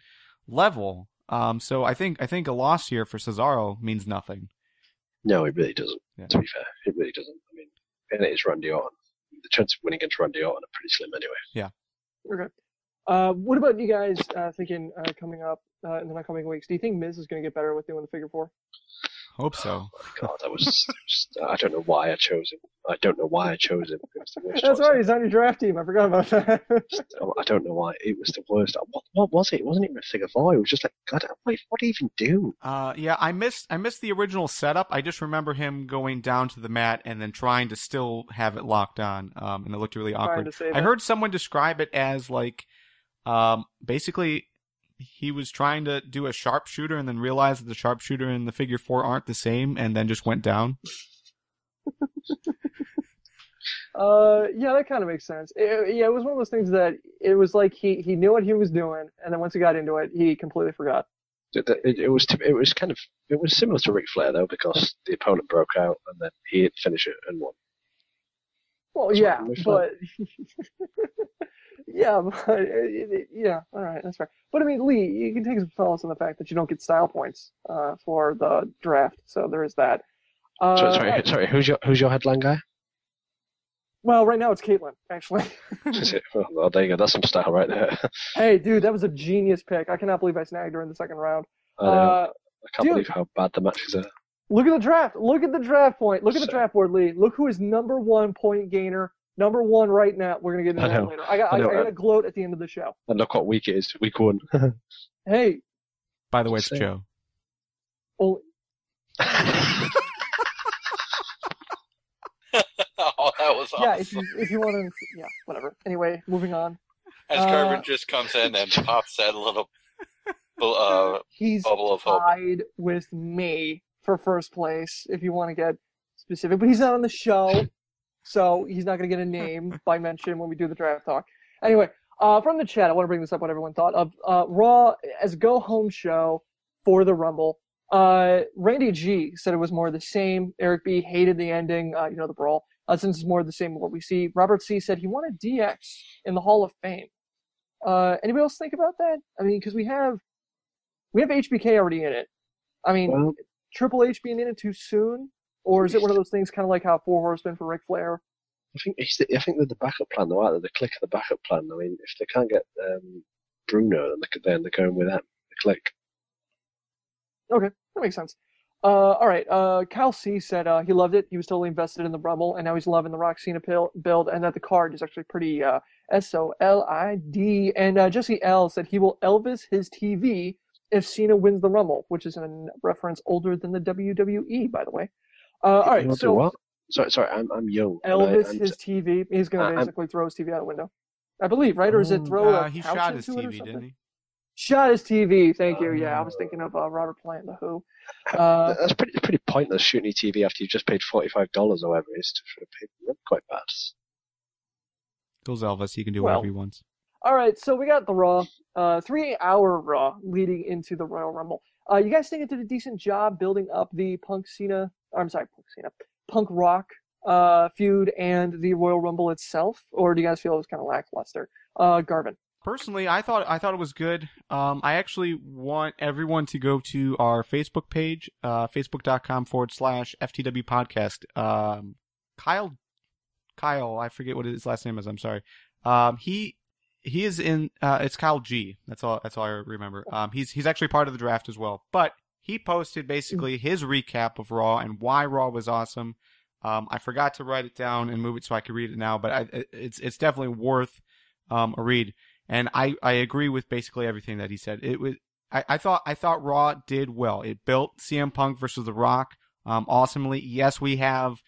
level. So I think a loss here for Cesaro means nothing. No, it really doesn't. Yeah. To be fair, it really doesn't. I mean, and it is Randy Orton. The chance of winning against Randy Orton are pretty slim anyway. Yeah. Okay. What about you guys thinking coming up in the coming weeks? Do you think Miz is going to get better with doing the figure 4? Hope so. Oh my God, that was I don't know why I chose him. I don't know why I chose him. It was the worst. That's right. He's on your draft team. I forgot about that. I don't know why. It was the worst. What was it? It wasn't even a figure 4. It was just like, God, what do you even do? Yeah, I missed the original setup. I just remember him going down to the mat and then trying to still have it locked on. And it looked really awkward. I heard someone describe it as like, basically, he was trying to do a sharpshooter and then realized that the sharpshooter and the figure 4 aren't the same, and then just went down. Yeah, that kind of makes sense. It was one of those things that it was like he knew what he was doing, and then once he got into it, he completely forgot. It was similar to Ric Flair though, because the opponent broke out and then he hit the finisher and won. Well, yeah, but Yeah, but yeah, all right, that's fair. But I mean, Lee, you can take some solace in the fact that you don't get style points for the draft, so there is that. Sorry. Who's your headline guy? Well, right now it's Kaitlyn, actually. Is it? Well, there you go. That's some style right there. Hey, dude, that was a genius pick. I cannot believe I snagged her in the second round. I know. I can't believe how bad the matches are. Look at the draft. Look at the draft point. Look at the draft board, Lee. Look who is #1 point gainer. #1 right now. We're gonna get into that later. I gotta gloat at the end of the show. And look what week it is. Week 1. Hey. By the way, it's Joe. Oh. Oh, that was awesome. Yeah, if you want to, yeah, whatever. Anyway, moving on. As Garvin just comes in and pops that little he's bubble of hope. tied with me for first place, if you want to get specific. But he's not on the show, so he's not going to get a name by mention when we do the draft talk. Anyway, from the chat, I want to bring this up, what everyone thought of Raw as a go-home show for the Rumble. Randy G said it was more of the same. Eric B hated the ending, the brawl. Since it's more of the same of what we see. Robert C said he wanted DX in the Hall of Fame. Anybody else think about that? I mean, because we have HBK already in it. I mean, Triple H being in it too soon, or is it one of those things kind of like how Four Horsemen for Ric Flair? I think they're the backup plan, though, aren't they? The Click of the backup plan. I mean, if they can't get Bruno, then they're going with that. The Click. Okay, that makes sense. All right. Kyle C said he loved it. He was totally invested in the Rumble, and now he's loving the Rock Cena build, and that the card is actually pretty solid. And Jesse L said he will Elvis his TV if Cena wins the Rumble, which is a reference older than the WWE, by the way. All right. So what? Sorry, I'm young. Elvis his TV. He's going to basically throw his TV out the window, I believe, right? Or is it throw a he couch shot his into it or TV, something? didn't he? Shot his TV. Thank you. Yeah, I was thinking of Robert Plant, The Who. That's pretty pointless shooting your TV after you've just paid $45 or whatever it is for the paper. That's quite bad. Goes Elvis. He can do whatever he wants. All right, so we got the Raw, 3-hour Raw leading into the Royal Rumble. You guys think it did a decent job building up the Punk Rock feud and the Royal Rumble itself, or do you guys feel it was kind of lackluster? Garvin. Personally, I thought it was good. I actually want everyone to go to our Facebook page, facebook.com/FTWpodcast. Kyle, I forget what his last name is. I'm sorry. He is in. It's Kyle G. That's all I remember. He's actually part of the draft as well. But he posted basically his recap of Raw and why Raw was awesome. I forgot to write it down and move it so I could read it now, but it's definitely worth a read. And I agree with basically everything that he said. It was I thought Raw did well. It built CM Punk versus The Rock awesomely. Yes, we have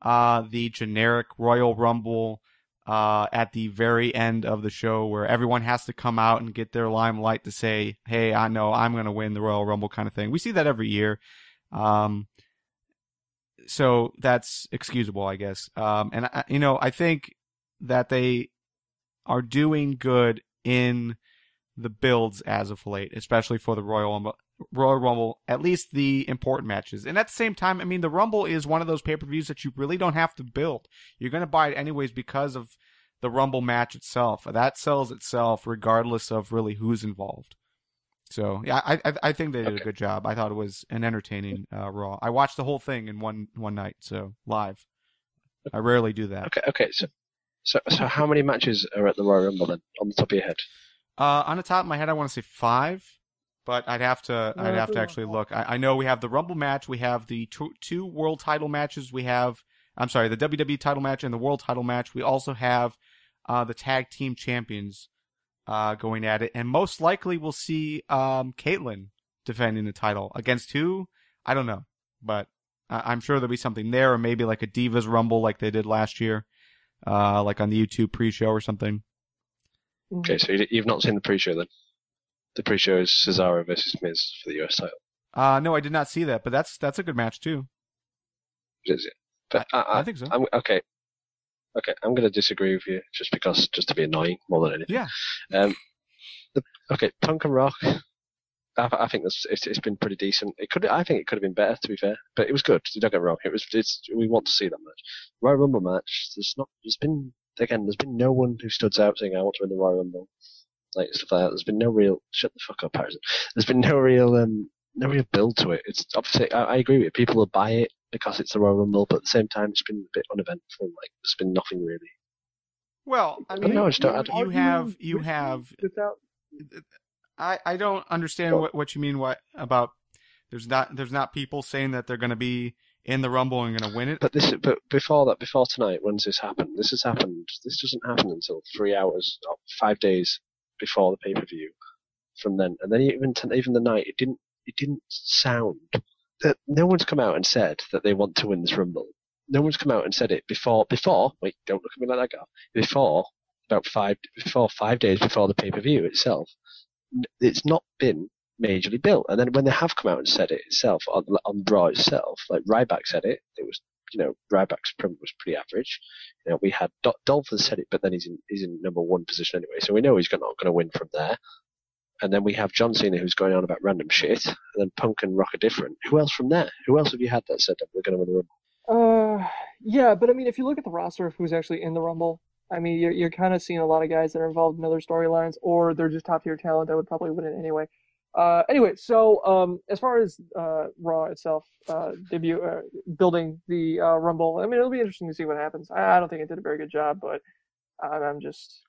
the generic Royal Rumble at the very end of the show where everyone has to come out and get their limelight to say, "Hey, I know I'm going to win the Royal Rumble" kind of thing. We see that every year. So that's excusable, I guess. And I think that they are doing good in the builds as of late, especially for the Royal Rumble, at least the important matches. And at the same time, I mean, the Rumble is one of those pay-per-views that you really don't have to build. You're going to buy it anyways because of the Rumble match itself. That sells itself regardless of really who's involved. So, yeah, I think they did a good job. I thought it was an entertaining Raw. I watched the whole thing in one night, so live. I rarely do that. Okay. So how many matches are at the Royal Rumble then, on the top of your head? On the top of my head, I want to say 5, but I'd have to actually look. I know we have the Rumble match, we have the two world title matches, the WWE title match and the world title match. We also have the tag team champions going at it, and most likely we'll see Kaitlyn defending the title against who? I don't know, but I'm sure there'll be something there, or maybe like a Divas Rumble like they did last year. Like on the YouTube pre-show or something. Okay, so you've not seen the pre-show then? The pre-show is Cesaro versus Miz for the US title. No, I did not see that, but that's a good match too. Is it? But I think so. Okay, I'm going to disagree with you just to be annoying more than anything. Yeah. Punk and Rock. I think it's been pretty decent. I think it could have been better, to be fair, but it was good. Don't get me wrong. We want to see that match. Royal Rumble match. There's been again, there's been no one who stood out saying I want to win the Royal Rumble, like stuff like that. There's been no real shut the fuck up, Harrison. There's been no real build to it. It's obviously I agree with you. People will buy it because it's the Royal Rumble, but at the same time, it's been a bit uneventful. Like there's been nothing really. Well, I mean, you have. I don't understand what you mean. What about? There's not people saying that they're going to be in the Rumble and going to win it. But before tonight, when's this happened? This doesn't happen until 3 hours, or 5 days before the pay per view. From then, and then even the night, it didn't sound that no one's come out and said that they want to win this Rumble. No one's come out and said it before. Wait, don't look at me like that, guy. Before 5 days before the pay per view itself, it's not been majorly built. And then when they have come out and said it itself on Raw itself, like Ryback said it was, Ryback's promo was pretty average. We had Dolph has said it, but then he's in number one position anyway, so we know he's not going to win from there. And then we have John Cena who's going on about random shit, and then Punk and Rock are different. Who else from there? Who else have you had that said that we're going to win the Rumble? Yeah, but I mean, if you look at the roster of who's actually in the Rumble, I mean, you're kind of seeing a lot of guys that are involved in other storylines, or they're just top tier talent that would probably win it anyway. So as far as Raw itself, building the Rumble, I mean, it'll be interesting to see what happens. I don't think it did a very good job, but it's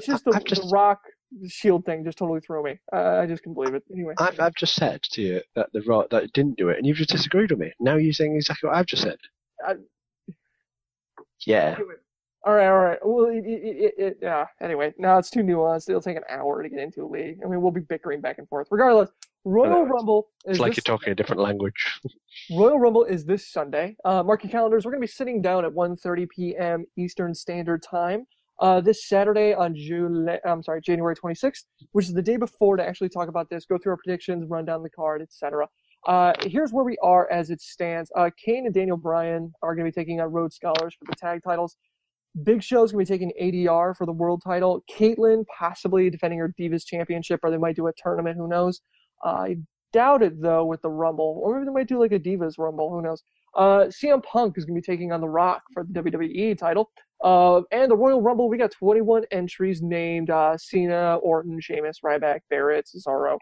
just the Rock Shield thing just totally threw me. I just couldn't believe it. Anyway, I've just said to you that the Raw that it didn't do it, and you've just disagreed with me. Now you're saying exactly what I've just said. Yeah. Anyway. All right. Well, anyway, now it's too nuanced. It'll take an hour to get into the league. I mean, we'll be bickering back and forth. Regardless, Royal Rumble is it's like you're talking a different language. Royal Rumble is this Sunday. Mark your calendars. We're going to be sitting down at 1:30 p.m. Eastern Standard Time this Saturday on January 26th, which is the day before, to actually talk about this, go through our predictions, run down the card, etc. Here's where we are as it stands. Kane and Daniel Bryan are going to be taking on Rhodes Scholars for the tag titles. Big Show's going to be taking ADR for the world title. Kaitlyn possibly defending her Divas Championship, or they might do a tournament. Who knows? I doubt it, though, with the Rumble. Or maybe they might do like a Divas Rumble. Who knows? CM Punk is going to be taking on The Rock for the WWE title. And the Royal Rumble, we got 21 entries named Cena, Orton, Sheamus, Ryback, Barrett, Cesaro,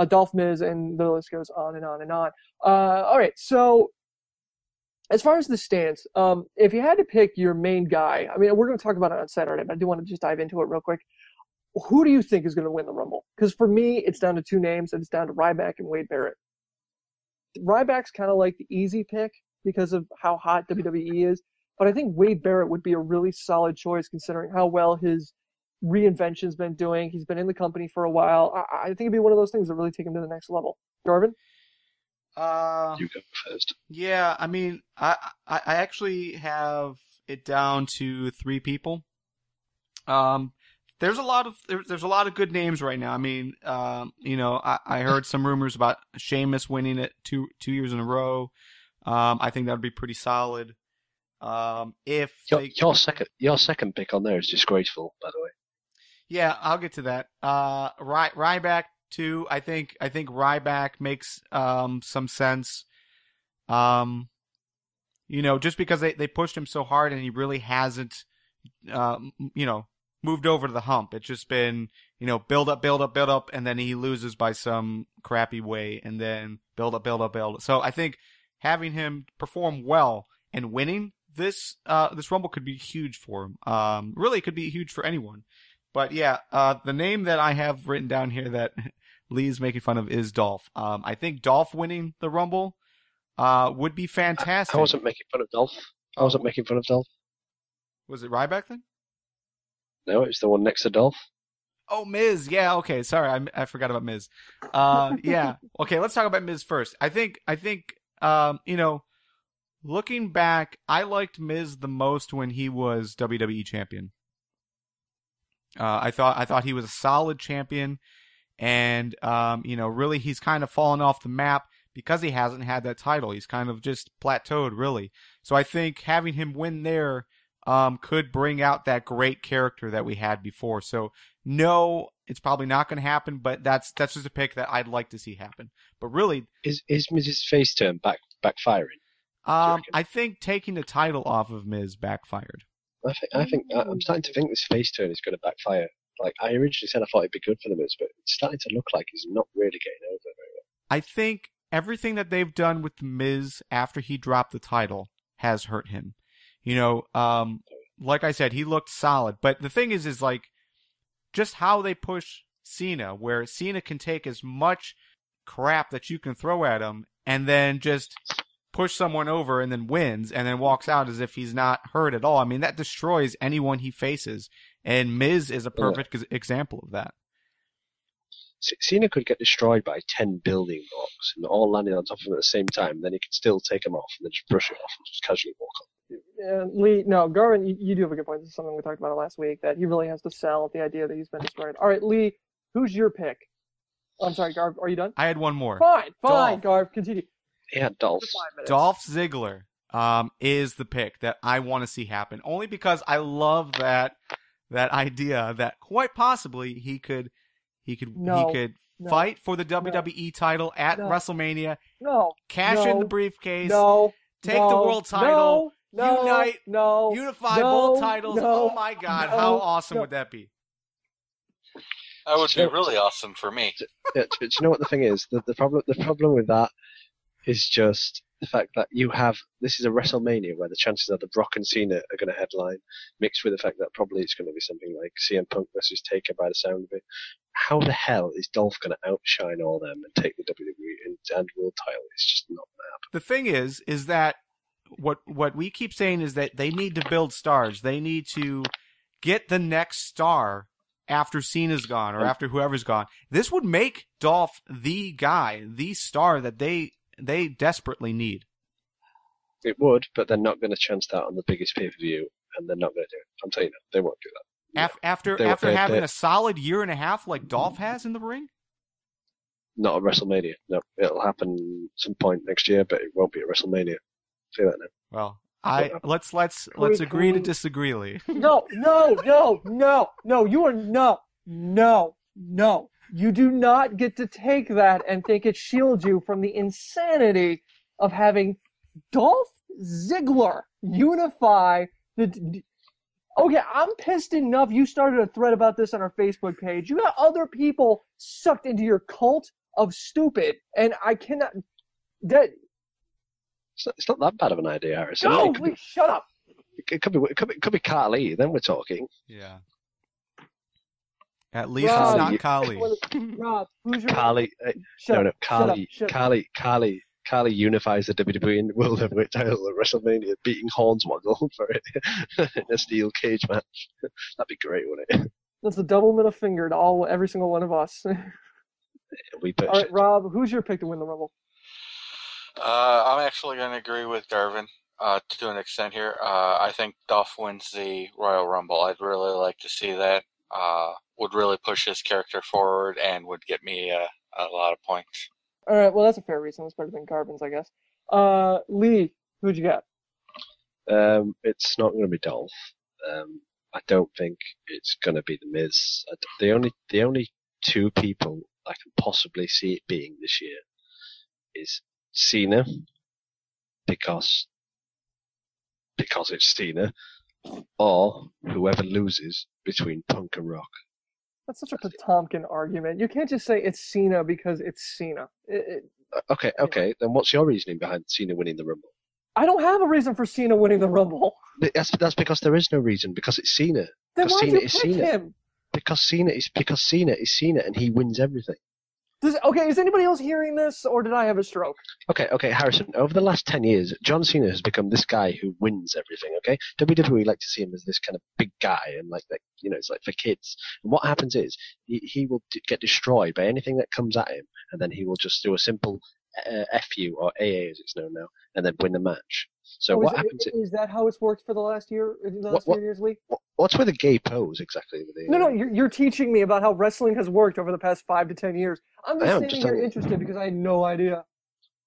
Dolph, Miz, and the list goes on and on and on. All right, so as far as the stands, if you had to pick your main guy, I mean, we're going to talk about it on Saturday, but I do want to just dive into it real quick. Who do you think is going to win the Rumble? Because for me, it's down to two names, and it's down to Ryback and Wade Barrett. Ryback's kind of like the easy pick because of how hot WWE is, but I think Wade Barrett would be a really solid choice considering how well his reinvention's been doing. He's been in the company for a while. I think it'd be one of those things that really take him to the next level. Jarvin? You go first. Yeah, I mean, I actually have it down to three people. There's a lot of good names right now. I mean, I heard some rumors about Sheamus winning it two years in a row. I think that would be pretty solid. Your second pick on there is disgraceful, by the way. Yeah, I'll get to that. Ryback too. I think Ryback makes some sense. Just because they pushed him so hard and he really hasn't moved over to the hump. It's just been, build up, and then he loses by some crappy way, and then build up. So I think having him perform well and winning this Rumble could be huge for him. Really, it could be huge for anyone. But yeah, the name that I have written down here that Lee's making fun of is Dolph. I think Dolph winning the Rumble would be fantastic. I wasn't making fun of Dolph. Was it Ryback then? No, it's the one next to Dolph. Oh, Miz. Yeah, okay. Sorry, I forgot about Miz. Yeah. Okay, let's talk about Miz first. I think looking back, I liked Miz the most when he was WWE champion. I thought he was a solid champion, and really he's kind of fallen off the map because he hasn't had that title. He's kind of just plateaued, really. So I think having him win there could bring out that great character that we had before. So no, it's probably not going to happen, but that's just a pick that I'd like to see happen. But really, is Miz's face turn backfiring? I think taking the title off of Miz backfired. I'm starting to think this face turn is going to backfire. Like, I originally said I thought it'd be good for the Miz, but it's starting to look like he's not really getting over very well. I think everything that they've done with the Miz after he dropped the title has hurt him. Like I said, he looked solid. But the thing is like, just how they push Cena, where Cena can take as much crap that you can throw at him and then just push someone over and then wins and then walks out as if he's not hurt at all. I mean, that destroys anyone he faces. And Miz is a perfect example of that. Cena could get destroyed by 10 building blocks and all landing on top of him at the same time. Then he could still take them off and then just brush it off and just casually walk on. Lee, no, Garvin, you do have a good point. This is something we talked about last week, that he really has to sell the idea that he's been destroyed. All right, Lee, who's your pick? I'm sorry, Garv, are you done? I had one more. Fine, Dolph. Garv, continue. Yeah, Dolph. Dolph Ziggler is the pick that I want to see happen, only because I love that idea that quite possibly he could fight for the WWE title at WrestleMania, cash in the briefcase, take the world title, unify both titles. Oh my God, how awesome would that be? That would be really awesome for me. Do you know what the thing is? The problem with that is just the fact that this is a WrestleMania where the chances are the Brock and Cena are going to headline, mixed with the fact that probably it's going to be something like CM Punk versus Taker by the sound of it. How the hell is Dolph going to outshine all them and take the WWE and world title? It's just not going to happen. The thing is that what we keep saying is that they need to build stars. They need to get the next star after Cena's gone or after whoever's gone. This would make Dolph the guy, the star that they desperately need. It would, but they're not going to chance that on the biggest pay-per-view, and they're not going to do it. I'm telling you, they won't do that. After having a solid year and a half like Dolph has in the ring? Not at WrestleMania. No, it'll happen some point next year, but it won't be at WrestleMania. Say that now. Well, let's agree to disagree, Lee. No, you are no. You do not get to take that and think it shields you from the insanity of having Dolph Ziggler unify the. Okay, I'm pissed enough. You started a thread about this on our Facebook page. You got other people sucked into your cult of stupid, and I cannot. It's not that bad of an idea, Harrison. No, please shut up. It could be Kali. Then we're talking. Yeah. At least Rob, it's not Kali. Rob, who's your Kali? Kali unifies the WWE and World Heavyweight title at WrestleMania, beating Hornswoggle for it in a steel cage match. That'd be great, wouldn't it? That's a double middle finger to every single one of us. All right, Rob, who's your pick to win the Rumble? I'm actually going to agree with Garvin to an extent here. I think Dolph wins the Royal Rumble. I'd really like to see that. Would really push his character forward and would get me a lot of points. All right, well, that's a fair reason. That's better than Garvin's, I guess. Lee, who'd you got? It's not going to be Dolph. I don't think it's going to be The Miz. The only two people I can possibly see it being this year is Cena, because it's Cena, or whoever loses between Punk and Rock. That's such a Potomkin argument. You can't just say it's Cena because it's Cena. Okay. Then what's your reasoning behind Cena winning the Rumble? I don't have a reason for Cena winning the Rumble. That's because there is no reason. Because it's Cena. Then why'd you pick him? Because Cena is Cena, and he wins everything. Is anybody else hearing this, or did I have a stroke? Okay, Harrison, over the last 10 years, John Cena has become this guy who wins everything, okay? WWE like to see him as this kind of big guy, and it's like for kids. And what happens is, he will get destroyed by anything that comes at him, and then he will just do a simple FU, or AA as it's known now, and then win the match. So what happens? Is that how it's worked for the last year? The last 4 years, Lee? What's with the gay pose exactly? No, you're teaching me about how wrestling has worked over the past 5 to 10 years. I'm just sitting here interested because I had no idea.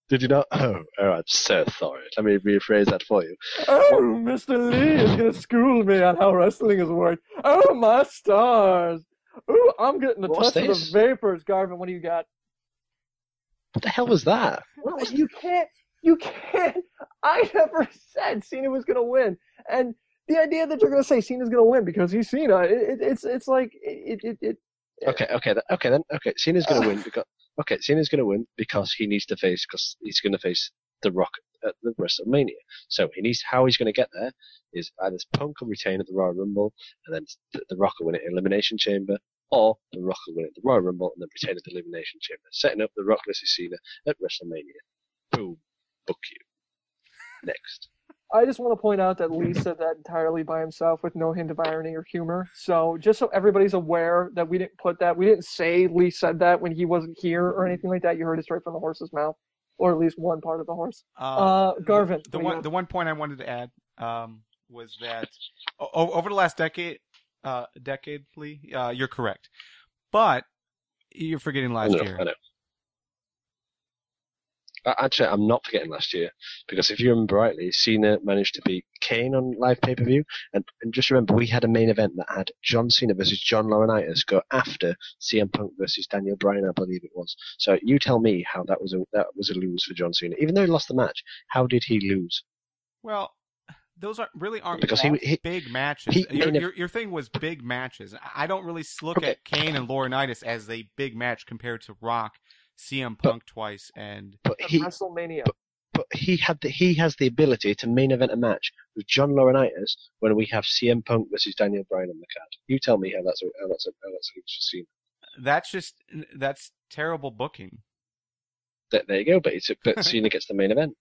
Did you not? Oh, I'm so sorry. Let me rephrase that for you. Oh, Mr. Lee is going to school me on how wrestling has worked. Oh, my stars. Oh, I'm getting a touch of the vapors. Garvin, what do you got? What the hell was that? You can't. I never said Cena was going to win. And the idea that you're going to say Cena's going to win because he's Cena, it's like Okay. Cena's going to win because he's going to face The Rock at the WrestleMania. So how he's going to get there is either Punk will retain at the Royal Rumble, and then The Rock will win it in Elimination Chamber, or The Rock will win it at the Royal Rumble and then retain at the Elimination Chamber, setting up The Rock versus Cena at WrestleMania. Boom, book you. Next. I just want to point out that Lee said that entirely by himself with no hint of irony or humor. So just so everybody's aware that we didn't say Lee said that when he wasn't here or anything like that. You heard it straight from the horse's mouth, or at least one part of the horse. Garvin. The one point I wanted to add was that over the last decade, Lee, you're correct, but you're forgetting last year. I know. Actually, I'm not forgetting last year, because if you remember rightly, Cena managed to beat Kane on live pay-per-view, and just remember, we had a main event that had John Cena versus John Laurinaitis go after CM Punk versus Daniel Bryan, I believe it was. So you tell me how that was a lose for John Cena. Even though he lost the match, how did he lose? Well, those aren't because big matches. Your thing was big matches. I don't really look at Kane and Laurinaitis as a big match compared to Rock, CM Punk twice, and WrestleMania. But he has the ability to main event a match with John Laurinaitis when we have CM Punk versus Daniel Bryan on the card. You tell me how that's a scene. That's terrible booking. There you go. But Cena gets the main event.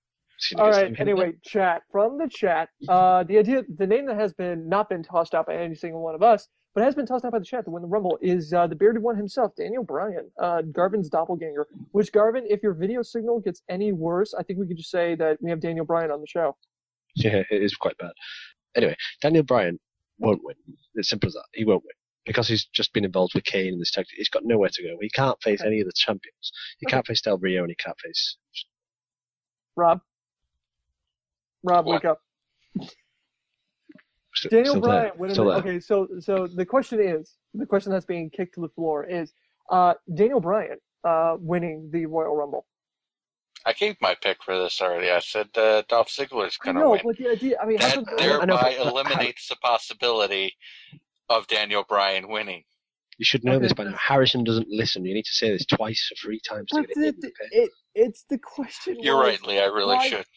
All right. Anyway, chat from the chat. The name that has not been tossed out by any single one of us, but has been tossed out by the chat to win the Rumble is the bearded one himself, Daniel Bryan, Garvin's doppelganger. Which, Garvin, if your video signal gets any worse, I think we could just say that we have Daniel Bryan on the show. Yeah, it is quite bad. Anyway, Daniel Bryan won't win. It's simple as that. He won't win. Because he's just been involved with Kane and this tag. He's got nowhere to go. He can't face any of the champions. He can't face Del Rio, and he can't face Rob, wake up. Daniel Bryan winning. Okay, so the question that's being kicked to the floor is Daniel Bryan winning the Royal Rumble. I gave my pick for this already. I said Dolph Ziggler's going to win. But the idea, that thereby eliminates the possibility of Daniel Bryan winning. You should know this by now. Harrison doesn't listen. You need to say this twice or 3 times to get it. It's the question. You're right, Lee. I really should.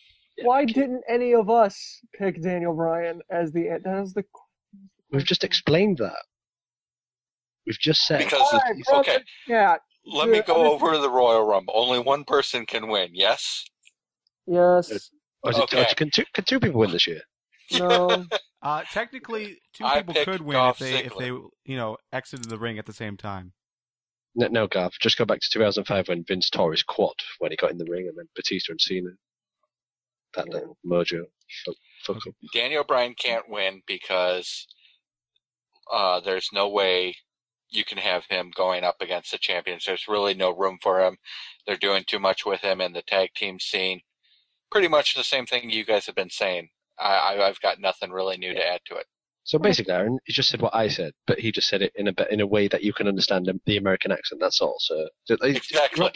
Why didn't any of us pick Daniel Bryan as the? We've just explained that. We've just said. Okay. Yeah. Let me go over the Royal Rumble. Only one person can win. Yes. Yes. Can 2 people win this year? No. Technically, 2 people could win if they exited the ring at the same time. No, Gav. Just go back to 2005 when Vince tore his quad when he got in the ring, and then Batista and Cena. That little mojo. Daniel Bryan can't win because there's no way you can have him going up against the champions. There's really no room for him. They're doing too much with him in the tag team scene. Pretty much the same thing you guys have been saying. I've got nothing really new to add to it. So basically, Aaron, he just said what I said, but he just said it in a way that you can understand the American accent. That's all. So exactly.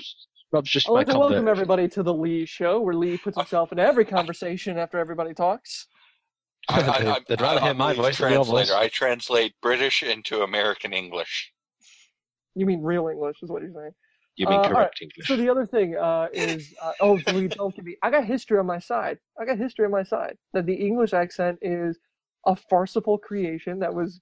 Rob's just I'd like to welcome everybody to the Lee Show, where Lee puts himself in every conversation after everybody talks. They'd rather hear my voice than your voice. I translate British into American English. You mean real English, is what you're saying. You mean correct English. So the other thing is, Lee, don't give me. I got history on my side. That the English accent is a farcical creation that was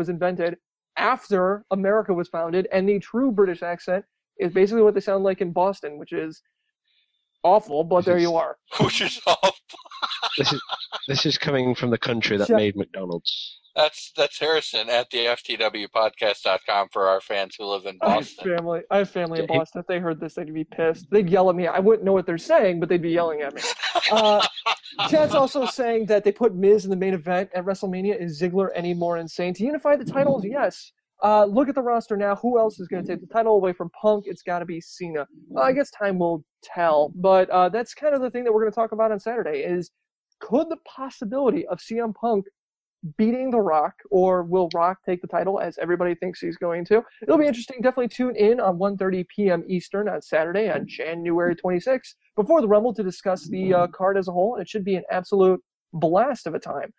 invented after America was founded, and the true British accent is basically what they sound like in Boston, which is awful, but there you are. Which is awful. This is coming from the country that made McDonald's. That's Harrison at the FTWpodcast.com for our fans who live in Boston. I have family in Boston. If they heard this, they'd be pissed. They'd yell at me. I wouldn't know what they're saying, but they'd be yelling at me. Chad's also saying that they put Miz in the main event at WrestleMania. Is Ziggler any more insane? To unify the titles, yes. Look at the roster now. Who else is going to take the title away from Punk? It's got to be Cena. I guess time will tell. But that's kind of the thing that we're going to talk about on Saturday is, could the possibility of CM Punk beating The Rock, or will Rock take the title as everybody thinks he's going to? It'll be interesting. Definitely tune in on 1:30 p.m. Eastern on Saturday on January 26th before the Rumble to discuss the card as a whole. And it should be an absolute blast of a time.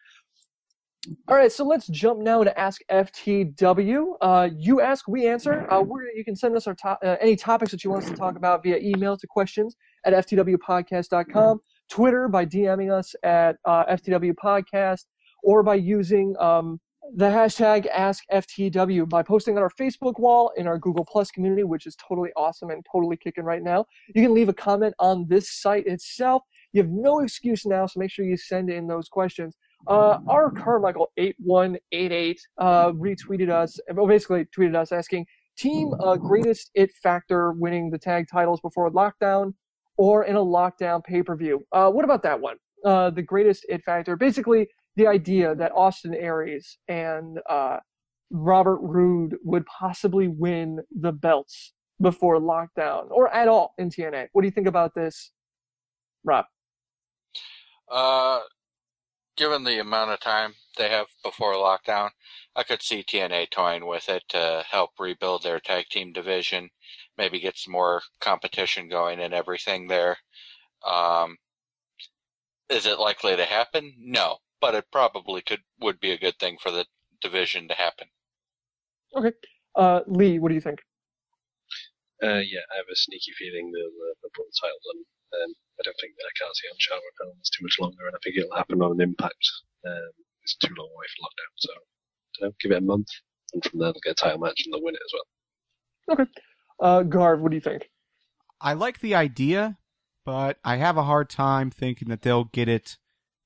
All right, so let's jump now to Ask FTW. You ask, we answer. You can send us any topics that you want us to talk about via email to questions@ftwpodcast.com, Twitter by DMing us at FTWpodcast, or by using the hashtag AskFTW by posting on our Facebook wall in our Google Plus community, which is totally awesome and totally kicking right now. You can leave a comment on this site itself. You have no excuse now, so make sure you send in those questions. Our Carmichael 8188 retweeted us, basically tweeted us asking, team greatest it factor winning the tag titles before lockdown or in a lockdown pay-per-view. What about that one? The greatest it factor, basically the idea that Austin Aries and Robert Roode would possibly win the belts before lockdown or at all in TNA. What do you think about this, Rob? Given the amount of time they have before lockdown, I could see TNA toying with it to help rebuild their tag team division, maybe get some more competition going and everything there. Is it likely to happen? No, but it probably would be a good thing for the division to happen. Okay. Lee, what do you think? Yeah, I have a sneaky feeling they'll put the titles on. I don't think I can't see on Chavo Films too much longer, and I think it'll happen on an Impact. It's too long away for lockdown, so give it a month, and from there they'll get a title match and they'll win it as well. Okay. Garv, what do you think? I like the idea, but I have a hard time thinking that they'll get it,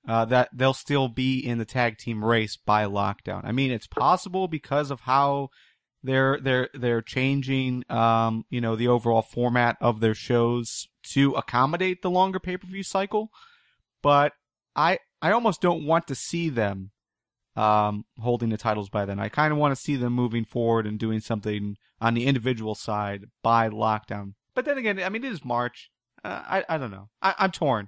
that they'll still be in the tag team race by lockdown. I mean, it's possible because of how they're changing, the overall format of their shows to accommodate the longer pay-per-view cycle. But I almost don't want to see them holding the titles by then. I kind of want to see them moving forward and doing something on the individual side by lockdown. But then again, I mean, it is March. I don't know. I'm torn.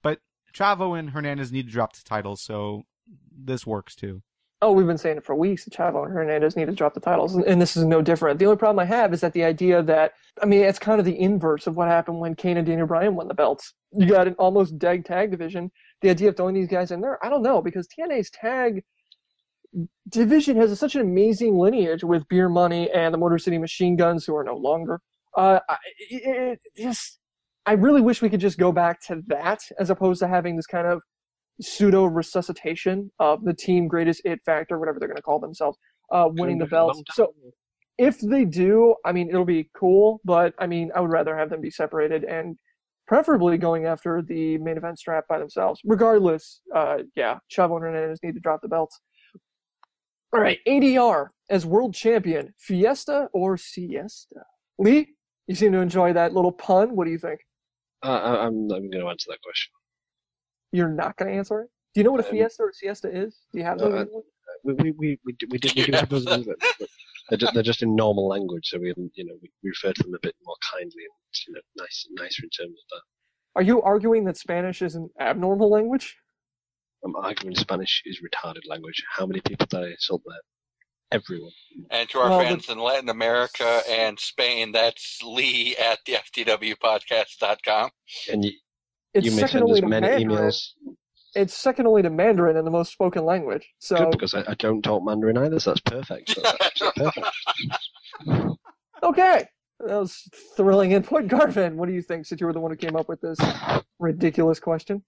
But Chavo and Hernandez need to drop the titles, so this works too. Oh, we've been saying it for weeks. Chavo and Hernandez need to drop the titles, and this is no different. The only problem I have is that the idea that, I mean, it's kind of the inverse of what happened when Kane and Daniel Bryan won the belts. You got an almost dead tag division. The idea of throwing these guys in there, I don't know, because TNA's tag division has such an amazing lineage with Beer Money and the Motor City Machine Guns, who are no longer. I really wish we could just go back to that as opposed to having this kind of pseudo resuscitation of the team greatest it factor, whatever they're going to call themselves, winning the belts. So if they do, I mean, it'll be cool, but I mean, I would rather have them be separated and preferably going after the main event strap by themselves. Regardless, Chavo and Hernandez need to drop the belts. All right, ADR as world champion, Fiesta or Siesta? Lee, you seem to enjoy that little pun. What do you think? I'm going to answer that question. You're not going to answer it? Do you know what a Fiesta or Siesta is? Do you have those? We do have those in England, but they're just in normal language, so we refer to them a bit more kindly and nicer in terms of that. Are you arguing that Spanish is an abnormal language? I'm arguing Spanish is retarded language. How many people did I insult there? Everyone. And to our fans in Latin America and Spain, that's Lee at theftwpodcast.com. And you may send us many emails. It's second only to Mandarin in the most spoken language. So good, because I don't talk Mandarin either, so that's perfect. So that's absolutely perfect. Okay. That was thrilling input. Garvin, what do you think, since you were the one who came up with this ridiculous question?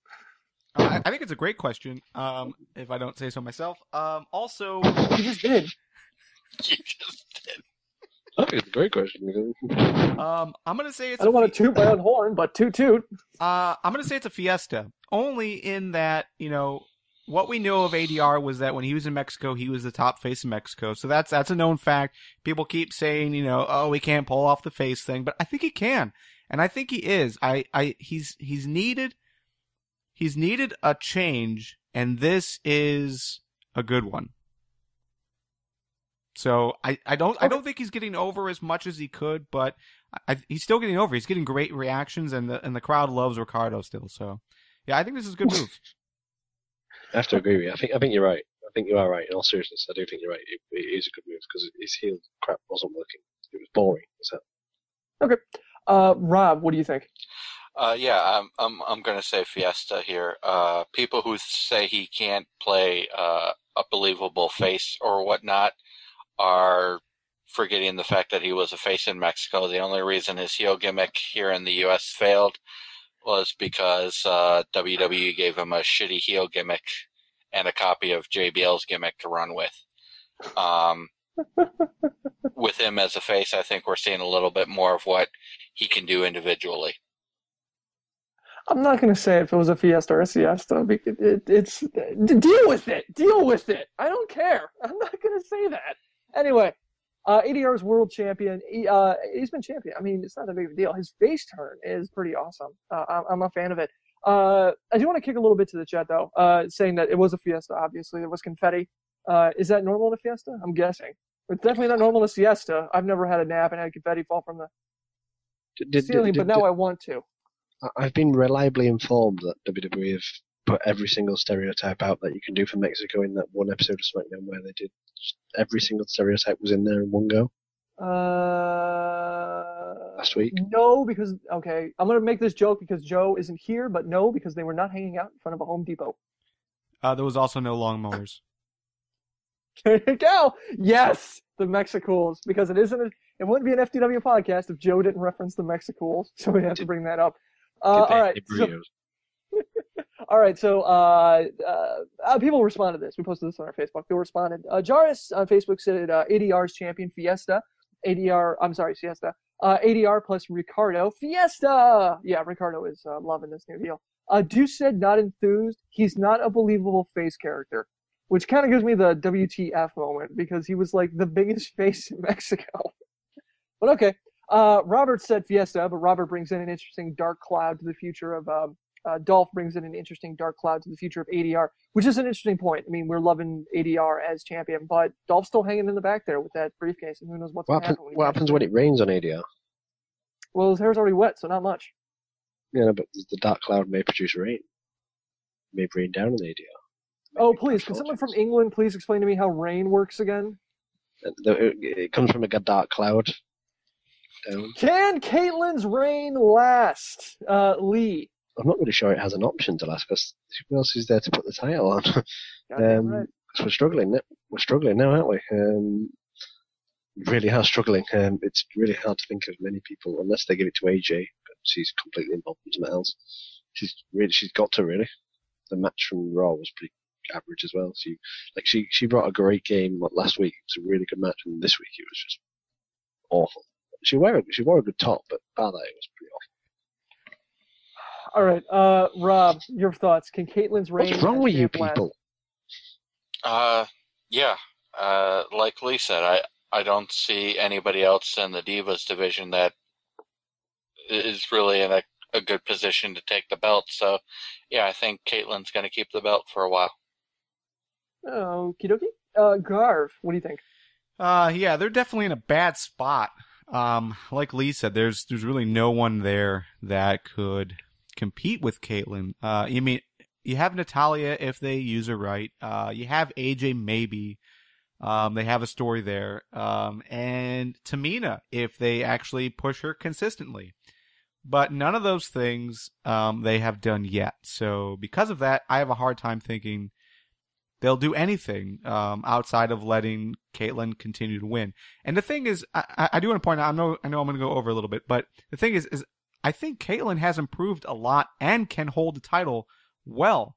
I think it's a great question, if I don't say so myself. Also... You just did. You just did. I think it's a great question. I'm going to say it's I don't want to toot my own horn, but toot. I'm going to say it's a Fiesta. Only in that, what we know of ADR was that when he was in Mexico, he was the top face in Mexico. So that's a known fact. People keep saying, we can't pull off the face thing, but I think he can. And I think he is. He's needed a change, and this is a good one. So I don't think he's getting over as much as he could, but he's still getting over. He's getting great reactions, and the crowd loves Ricardo still. So yeah, I think this is a good move. I have to agree with you. I think you're right. I think you are right. In all seriousness, I do think you're right. It is a good move because his heel crap wasn't working. It was boring. Okay. Rob, what do you think? I'm going to say Fiesta here. People who say he can't play a believable face or whatnot are forgetting the fact that he was a face in Mexico. The only reason his heel gimmick here in the U.S. failed was because WWE gave him a shitty heel gimmick and a copy of JBL's gimmick to run with. With him as a face, I think we're seeing a little bit more of what he can do individually. I'm not going to say if it was a Fiesta or a Siesta. It's deal with it. Deal with it. I don't care. I'm not going to say that. Anyway, ADR's world champion. He's been champion. I mean, it's not that big of a deal. His face turn is pretty awesome. I'm a fan of it. I do want to kick a little bit to the chat, though, saying that it was a Fiesta, obviously. There was confetti. Is that normal in a Fiesta? I'm guessing. It's definitely not normal in a Siesta. I've never had a nap and had confetti fall from the ceiling, but now I want to. I've been reliably informed that WWE have put every single stereotype out that you can do for Mexico in that one episode of SmackDown where they did every single stereotype was in there in one go. Last week? No, because, okay, I'm going to make this joke because Joe isn't here, but no, because they were not hanging out in front of a Home Depot. There was also no lawnmowers. There you go. Yes, the Mexicools, because it wouldn't be an FTW podcast if Joe didn't reference the Mexicools, so we have to bring that up. All right. So people responded to this. We posted this on our Facebook. People responded. Jarvis on Facebook said ADR's champion Fiesta. Siesta. ADR plus Ricardo. Fiesta! Yeah, Ricardo is loving this new deal. Deuce said not enthused. He's not a believable face character, which kind of gives me the WTF moment because he was like the biggest face in Mexico. But okay. Robert said Fiesta, but Robert brings in an interesting dark cloud to the future of Dolph brings in an interesting dark cloud to the future of ADR, which is an interesting point. I mean, we're loving ADR as champion, but Dolph's still hanging in the back there with that briefcase, and who knows what's going to happen. What happens when it rains on ADR? Well, his hair's already wet, so not much. Yeah, but the dark cloud may produce rain. It may rain down on ADR. Oh, please, can someone from England please explain to me how rain works again? It comes from a dark cloud. Can Kaitlyn's reign last? Lee. I'm not really sure it has an option to last because who else is there to put the title on? Right. We're struggling. We're struggling now, aren't we? We really are struggling. It's really hard to think of many people unless they give it to AJ, but she's completely involved in something else. She's got to really. The match from Raw was pretty average as well. She brought a great game last week. It was a really good match, and this week it was just awful. She wore a good top, but bar that it was pretty awful. All right, Rob, your thoughts. Can Kaitlyn's reign? What's wrong with you people? Yeah. Like Lee said, I don't see anybody else in the Divas division that is really in a good position to take the belt. So, yeah, I think Kaitlyn's going to keep the belt for a while. Okie dokie. Garv, what do you think? Yeah, they're definitely in a bad spot. Like Lee said, there's really no one there that could compete with Kaitlyn. You mean you have Natalya if they use her right. You have AJ maybe. They have a story there. And Tamina if they actually push her consistently. But none of those things they have done yet. So because of that, I have a hard time thinking they'll do anything outside of letting Kaitlyn continue to win. And the thing is, I do want to point out, I know I'm going to go over a little bit, but the thing is I think Kaitlyn has improved a lot and can hold the title well.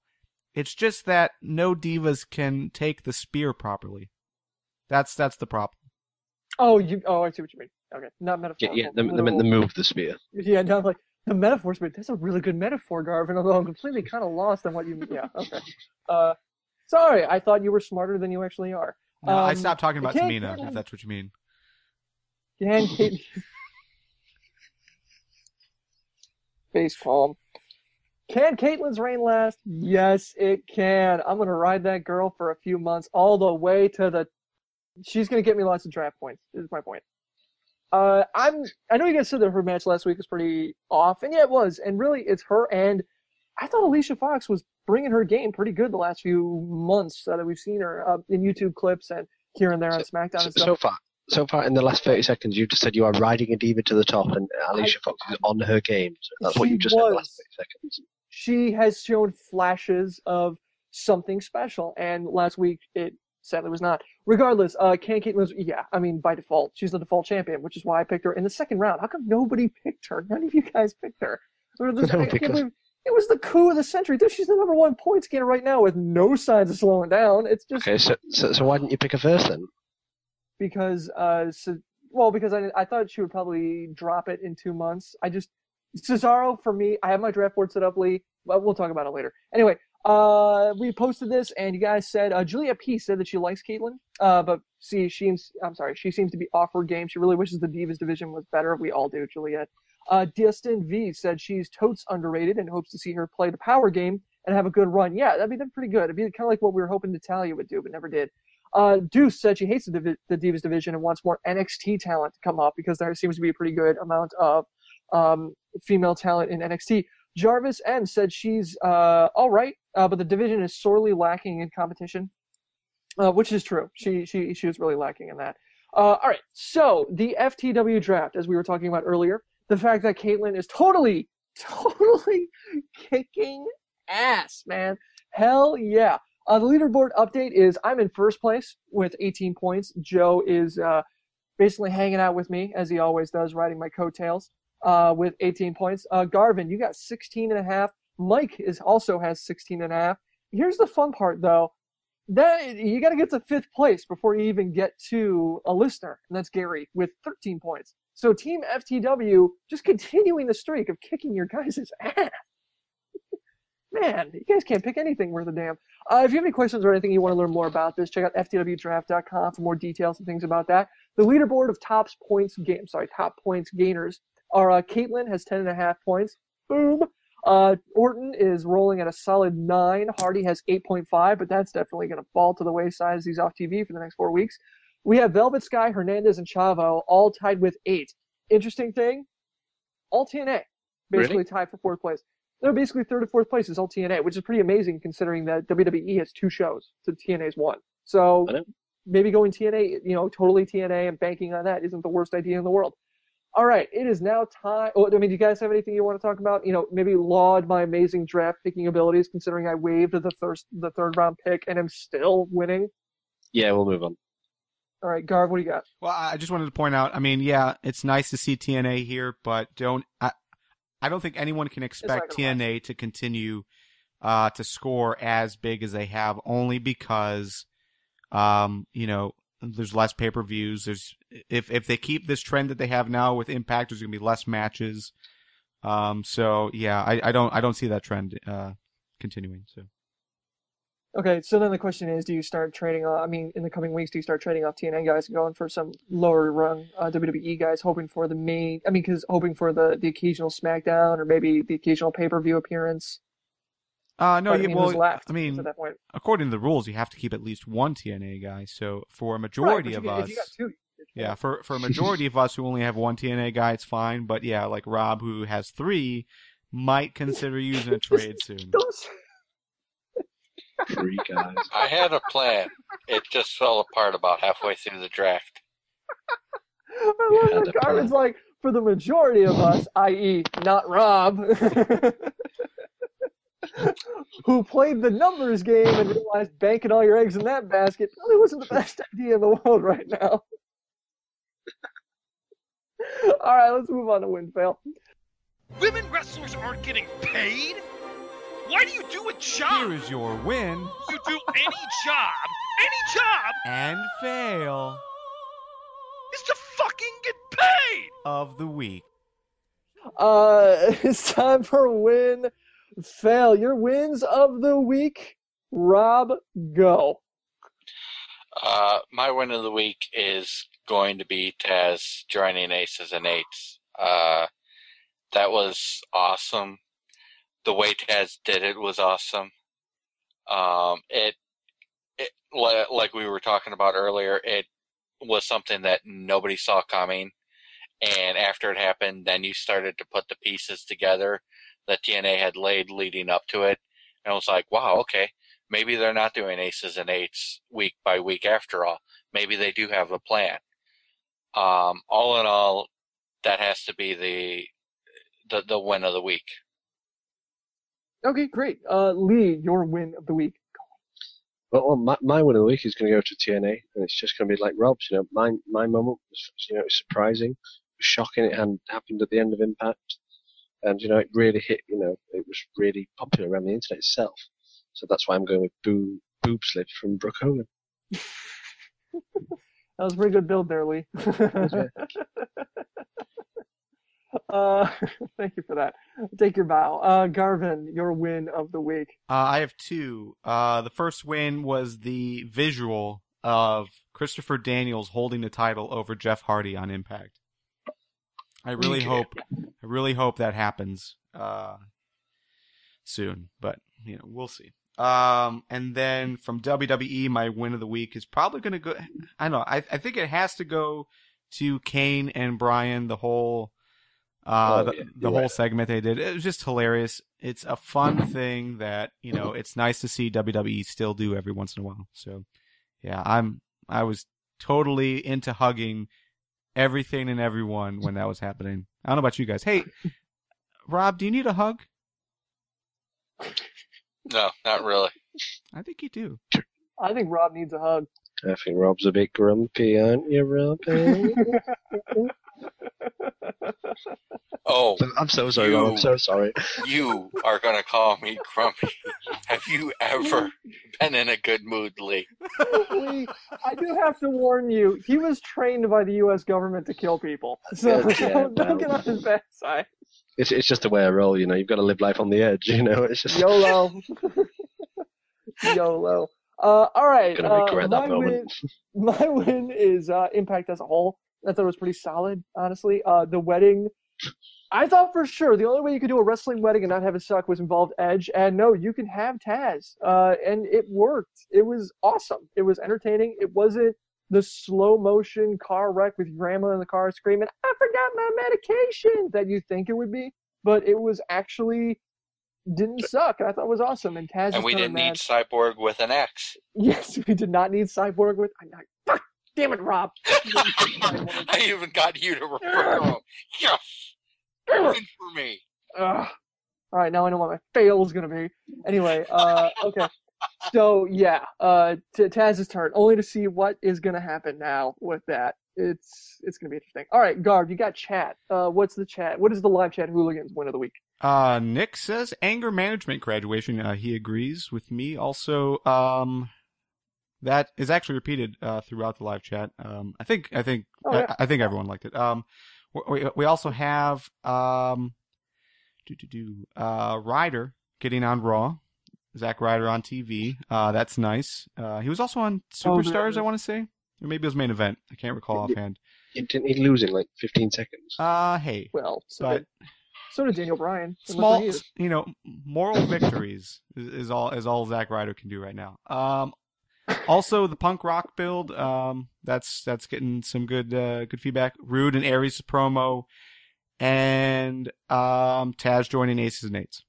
It's just that no divas can take the spear properly. That's the problem. I see what you mean. Okay, not metaphorical. Yeah, they meant to move the spear. Yeah, no, like the metaphor spear. That's a really good metaphor, Garvin. Although I'm completely kind of lost on what you mean. Yeah, okay. Sorry, I thought you were smarter than you actually are. No, I stopped talking about Tamina, if that's what you mean. Can Kaitlyn... Face palm. Can Kaitlyn's reign last? Yes, it can. I'm going to ride that girl for a few months all the way to the... She's going to get me lots of draft points, is my point. I know you guys said that her match last week was pretty off, and yeah, it was. And really, it's her and... I thought Alicia Fox was bringing her game pretty good the last few months that we've seen her in YouTube clips and here and there on SmackDown and stuff. So far, in the last 30 seconds, you just said you are riding a diva to the top, and Alicia Fox is on her game. So that's what you just said in the last 30 seconds. She has shown flashes of something special. And last week, it sadly was not. Regardless, can Kaitlyn, yeah, I mean, by default, she's the default champion, which is why I picked her in the second round. How come nobody picked her? None of you guys picked her. I can't believe it was the coup of the century. Dude, she's the #1 points gainer right now with no signs of slowing down. It's just... Okay, so why didn't you pick her first then? Because, because I thought she would probably drop it in 2 months. Cesaro, for me, I have my draft board set up, Lee. Well, we'll talk about it later. Anyway, we posted this, and you guys said, Julia P. said that she likes Kaitlyn, but she seems to be off her game. She really wishes the Divas division was better. We all do, Juliet. Destin V said she's totes underrated and hopes to see her play the power game and have a good run. Yeah, that'd be pretty good. It'd be kind of like what we were hoping Natalya would do, but never did. Deuce said she hates the Divas division and wants more NXT talent to come up because there seems to be a pretty good amount of female talent in NXT. Jarvis M said she's all right, but the division is sorely lacking in competition, which is true. She was really lacking in that. All right, so the FTW draft, as we were talking about earlier, the fact that Kaitlyn is totally kicking ass, man. Hell yeah. The leaderboard update is I'm in first place with 18 points. Joe is basically hanging out with me, as he always does, riding my coattails with 18 points. Garvin, you got 16.5. Mike also has 16.5. Here's the fun part, though. You got to get to 5th place before you even get to a listener, and that's Gary with 13 points. So Team FTW just continuing the streak of kicking your guys' ass. Man, you guys can't pick anything worth a damn. If you have any questions or anything you want to learn more about this, check out ftwdraft.com for more details and things about that. The leaderboard of top points gainers are Kaitlyn has 10.5 points. Boom. Orton is rolling at a solid 9. Hardy has 8.5, but that's definitely going to fall to the wayside as he's off TV for the next 4 weeks. We have Velvet Sky, Hernandez, and Chavo all tied with 8. Interesting thing, all TNA basically tied for 4th place. They're basically 3rd to 4th place is all TNA, which is pretty amazing considering that WWE has 2 shows to TNA's 1. So maybe going TNA, totally TNA and banking on that isn't the worst idea in the world. All right, it is now time. Oh, do you guys have anything you want to talk about? Maybe laud my amazing draft picking abilities considering I waived the 3rd round pick and am still winning. Yeah, we'll move on. All right, Garv, what do you got? Well, I just wanted to point out, it's nice to see TNA here, but I don't think anyone can expect TNA to continue to score as big as they have, only because, there's less pay-per-views. If they keep this trend that they have now with Impact, there's going to be less matches. So yeah, I don't see that trend continuing. So. Okay, so then the question is, do you start trading in the coming weeks, do you start trading off TNA guys and going for some lower run WWE guys, hoping for hoping for the occasional SmackDown or maybe the occasional pay-per-view appearance? No, left at that point? According to the rules, you have to keep at least 1 TNA guy. So for a majority of us, if you got 2, yeah, for a majority of us who only have 1 TNA guy, it's fine. But yeah, like Rob, who has 3, might consider using a trade soon. 3 guys. I had a plan. It just fell apart about halfway through the draft. I love that Garvin's like, for the majority of us, i.e. not Rob, who played the numbers game and realized banking all your eggs in that basket probably wasn't the best idea in the world right now. All right, let's move on to win-fail. Women wrestlers aren't getting paid? Why do you do a job? Here is your win. You do any job, and fail is to fucking get paid! Of the week. It's time for win, fail. Your wins of the week. Rob, go. My win of the week is going to be Taz joining Aces and Eights. That was awesome. The way Taz did it was awesome. It like we were talking about earlier, it was something that nobody saw coming. And after it happened, then you started to put the pieces together that TNA had laid leading up to it. And I was like, wow, okay, maybe they're not doing Aces and Eights week by week after all. Maybe they do have a plan. All in all, that has to be the win of the week. Okay, great. Lee, your win of the week. Well, my win of the week is going to go to TNA, and it's just going to be like Rob's. My moment was, it was surprising, it was shocking. It hadn't happened at the end of Impact, and it really hit. It was really popular around the internet itself. So that's why I'm going with boob slip from Brooke Hogan. That was a pretty good build there, Lee. Thank you for that. Take your bow. Garvin, your win of the week. I have two. The first win was the visual of Christopher Daniels holding the title over Jeff Hardy on Impact. I really hope that happens soon, but we'll see. And then from WWE, my win of the week is probably going to go. I don't know. I think it has to go to Kane and Bryan. The whole whole segment they did. It was just hilarious. It's a fun thing that it's nice to see WWE still do every once in a while. So yeah, I was totally into hugging everything and everyone when that was happening. I don't know about you guys. Hey, Rob, do you need a hug? No, not really. I think you do. I think Rob needs a hug. I think Rob's a bit grumpy, aren't you, Robbie? Oh, I'm so sorry, Rob. I'm so sorry. You are going to call me grumpy. Have you ever been in a good mood, Lee? Lee, I do have to warn you, he was trained by the U.S. government to kill people. So don't get on his bad side. It's just the way I roll, You've got to live life on the edge, It's just YOLO. YOLO. All right. Gonna regret that moment. My win is Impact as a whole. I thought it was pretty solid, honestly. The wedding, I thought for sure the only way you could do a wrestling wedding and not have it suck was involve Edge. And no, you can have Taz. And it worked. It was awesome. It was entertaining. It wasn't the slow motion car wreck with your grandma in the car screaming, "I forgot my medication," that you think it would be. But it was actually didn't suck. I thought it was awesome. And Taz. And we didn't need Cyborg with an X. Yes, we did not need Cyborg with. Fuck! Damn it, Rob. I even got you to refer to him. Yes. Win for me. All right, now I know what my fail is gonna be. Anyway, okay. So yeah, Taz's turn. Only to see what is gonna happen now with that. It's gonna be interesting. All right, Garb, you got chat. What's the chat? What is the live chat hooligans win of the week? Nick says anger management graduation. He agrees with me. Also, that is actually repeated throughout the live chat. I think everyone liked it. We also have Ryder getting on Raw. Zack Ryder on TV. That's nice. He was also on Superstars, I want to say. Or maybe it was main event. I can't recall offhand. Didn't he lose in like 15 seconds? Hey. Well, so did Daniel Bryan. Small, moral victories is all Zack Ryder can do right now. Also, the punk rock build, that's getting some good feedback. Rude and Aries promo, and Taz joining Aces and Eights.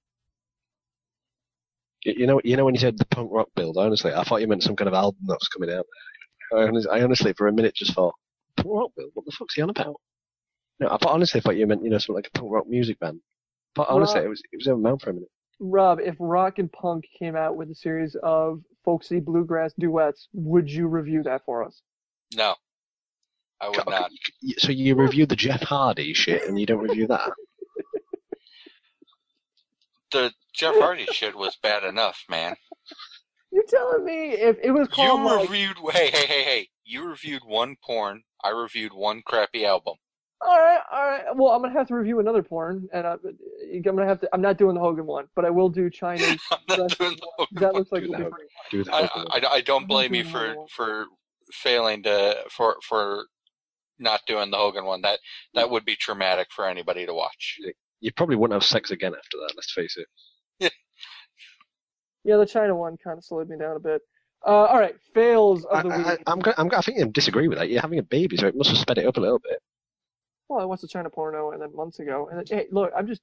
You know when you said the punk rock build, honestly, I thought you meant some kind of album that was coming out. I honestly, for a minute, just thought, punk rock build? What the fuck's he on about? No, I honestly thought you meant, something like a punk rock music band. But honestly, it was in my mouth for a minute. Rob, if Rock and Punk came out with a series of folksy bluegrass duets, would you review that for us? No, I would not. So you review the Jeff Hardy shit, and you don't review that? The Jeff Hardy shit was bad enough, man. You're telling me if it was called Hey. You reviewed one porn. I reviewed one crappy album. All right. Well, I'm gonna have to review another porn, and I'm gonna have to. I'm not doing the Hogan one, but I will do China's. I'm not doing the Hogan that one. looks like I don't blame you for failing for not doing the Hogan one. That would be traumatic for anybody to watch. You probably wouldn't have sex again after that. Let's face it. Yeah, the China one kind of slowed me down a bit. All right, fails of the week. I think you disagree with that. You're having a baby, so it must have sped it up a little bit. Well, I watched the China porno and then months ago, and then, hey, look, I'm just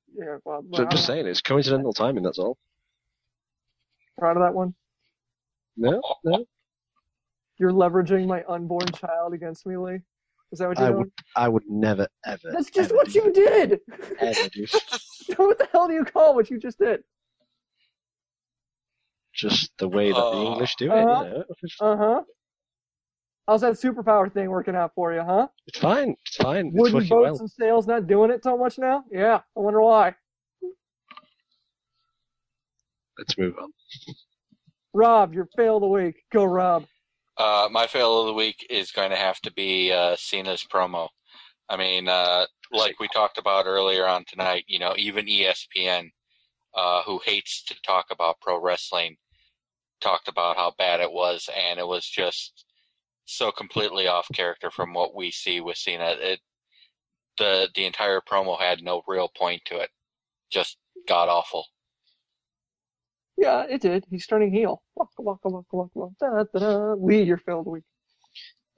just saying, it's coincidental timing. That's all. Proud of that one? No. You're leveraging my unborn child against me, Lee. Is that what you're doing? I would never, ever. That's just what you did. Ever do. What the hell do you call what you just did? just the way that the English do it. How's that superpower thing working out for you, huh? It's fine. It's fine. It's Wooden working boats well. and sails not doing it so much now? Yeah, I wonder why. Let's move on. Rob, your fail of the week. Go, Rob. My fail of the week is going to have to be Cena's promo. I mean, like we talked about earlier on tonight, you know, even ESPN, who hates to talk about pro wrestling, talked about how bad it was, and it was just so completely off character from what we see with Cena. The entire promo had no real point to it. Just god awful. Yeah, it did. He's turning heel. Waka, waka, waka, waka, waka. Da, da, da. Lee, your fail of the week.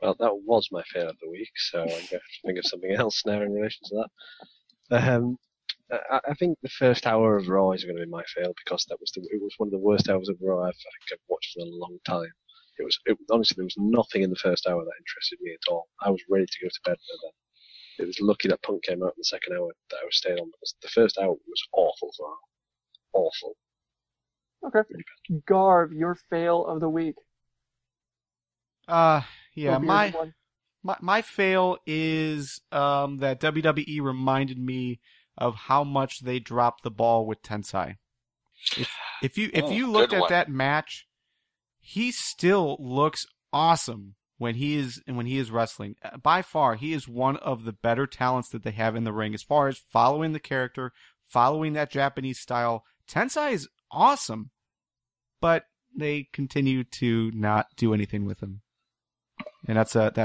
Well, that was my fail of the week, so I'm going to think of something else now in relation to that. I think the first hour of Raw is going to be my fail because it was one of the worst hours of Raw I've watched in a long time. Honestly, there was nothing in the first hour that interested me at all. I was ready to go to bed by then. It was lucky that Punk came out in the second hour that I was staying on because the first hour was awful for Raw. Awful. Okay. Really Garv, your fail of the week. Yeah, my fail is that WWE reminded me of how much they dropped the ball with Tensai. If you looked at that match, he still looks awesome when he is wrestling. By far, he is one of the better talents that they have in the ring as far as following the character, following that Japanese style. Tensai is awesome, but they continue to not do anything with him, and that's sad.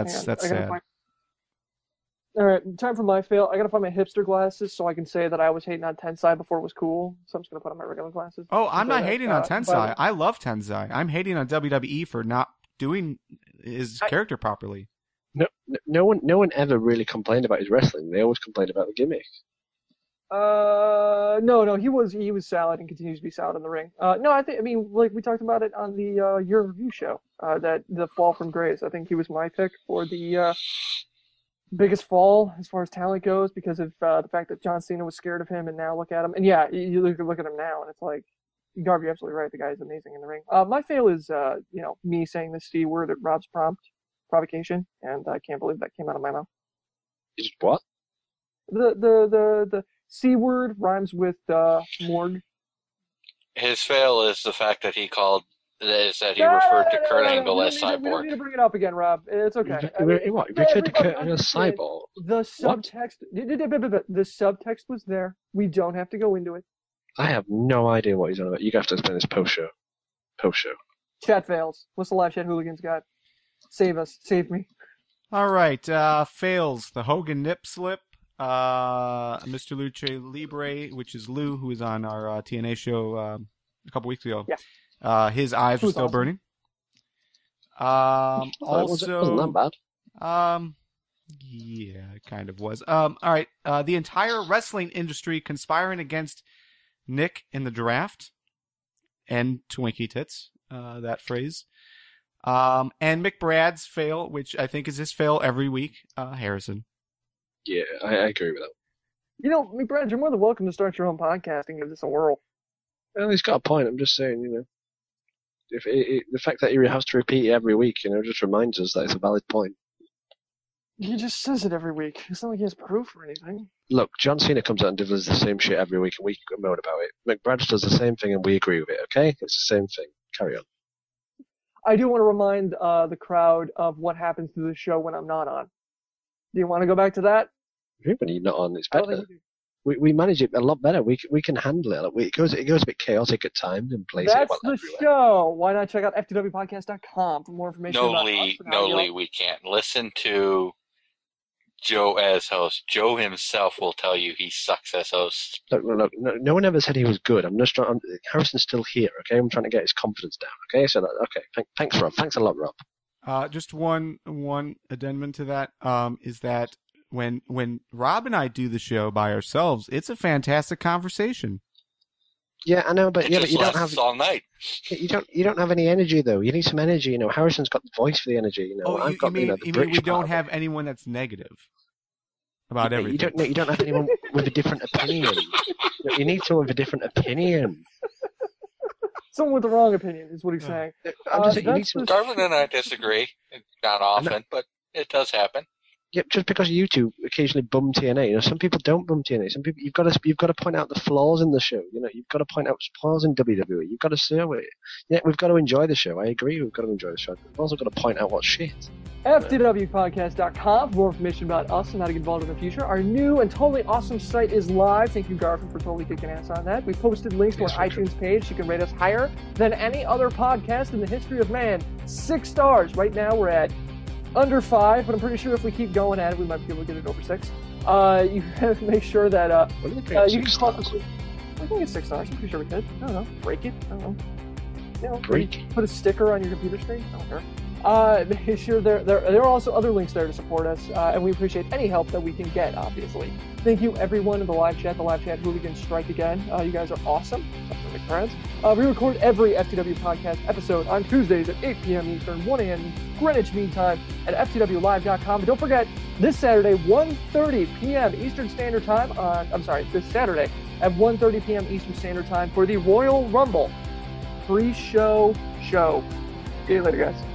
All right, time for my fail. I gotta find my hipster glasses so I can say that I was hating on Tensai before it was cool. So I'm just gonna put on my regular glasses. Oh, I'm not hating on Tensai. I love Tensai. I'm hating on WWE for not doing his character properly. No one ever really complained about his wrestling. They always complained about the gimmick. No, he was solid and continues to be solid in the ring. No, I mean, like we talked about it on the Your Review show, that the fall from grace. I think he was my pick for the biggest fall as far as talent goes because of the fact that John Cena was scared of him, and now look at him. And yeah, you look at him now, and it's like, Garvey, you're absolutely right. The guy's amazing in the ring. My fail is, me saying the C word at Rob's provocation, and I can't believe that came out of my mouth. Is what? The C word rhymes with morgue. His fail is the fact that he referred to Kurt Angle as Cyborg. We don't need to bring it up again, Rob. It's okay. What? You referred to Kurt Angle as Cyborg? The subtext was there. We don't have to go into it. I have no idea what he's on about. You have to explain this post-show. Chat fails. What's the live chat hooligans got? Save us. Save me. All right. Fails. The Hogan nip slip. Mr. Lucha Libre, which is Lou, who was on our TNA show a couple weeks ago. Yeah. His eyes were still burning. Also, wasn't that bad? Yeah, it kind of was. All right. The entire wrestling industry conspiring against Nick in the draft and Twinkie Tits, that phrase. And Mick Brad's fail, which I think is his fail every week, Harrison. Yeah, I agree with that. Mick Brad, you're more than welcome to start your own podcast and give this a whirl. Well, he's got a point. I'm just saying, if the fact that he has to repeat it every week, just reminds us that it's a valid point. He just says it every week. It's not like he has proof or anything. Look, John Cena comes out and delivers the same shit every week, and we moan about it. McBride does the same thing, and we agree with it, okay? It's the same thing. Carry on. I do want to remind the crowd of what happens to the show when I'm not on. Do you want to go back to that? When you're not on, it's better. We manage it a lot better. We can handle it. It goes a bit chaotic at times and plays That's it well the show. Why not check out FTWpodcast.com for more information about us? No, Lee, we can't. Listen to Joe as host. Joe himself will tell you he sucks as host. Look, no one ever said he was good. I'm just trying. Harrison's still here, okay? I'm trying to get his confidence down, okay? So, thanks, Rob. Thanks a lot, Rob. Just one addendum to that is that when Rob and I do the show by ourselves, it's a fantastic conversation. Yeah, I know, but you don't have all night. You don't have any energy though. You need some energy. Harrison's got the voice for the energy. I've got you mean we don't have anyone that's negative about everything? You don't have anyone with a different opinion. You need someone with a different opinion. Someone with the wrong opinion is what he's saying. I'm just saying, you need some... Darwin and I disagree. Not often, but it does happen. Yeah, just because you two occasionally bum TNA, you know, some people don't bum TNA. Some people, you've got to point out the flaws in the show. You know, you've got to point out flaws in WWE. You've got to say, yeah, we've got to enjoy the show. I agree, we've got to enjoy the show. We've also got to point out what's shit. FTWpodcast.com for more information about us and how to get involved in the future. Our new and totally awesome site is live. Thank you, Garfin, for totally kicking ass on that. We posted links to our iTunes page. You can rate us higher than any other podcast in the history of man. 6 stars. Right now we're at under 5, but I'm pretty sure if we keep going at it, we might be able to get it over 6. You have to make sure that you can call us. I think it's 6 stars. I'm pretty sure we could. I don't know. Break it. I don't know. You know, put a sticker on your computer screen. I don't care. Make sure there are also other links there to support us, and we appreciate any help that we can get, obviously. Thank you, everyone in the live chat Hooligan Strike again. You guys are awesome. Big friends. We record every FTW podcast episode on Tuesdays at 8 p.m. Eastern, 1 a.m. Greenwich Mean Time at FTWLive.com. And don't forget, this Saturday, 1:30 p.m. Eastern Standard Time this Saturday at 1:30 p.m. Eastern Standard Time for the Royal Rumble pre-show show. See you later, guys.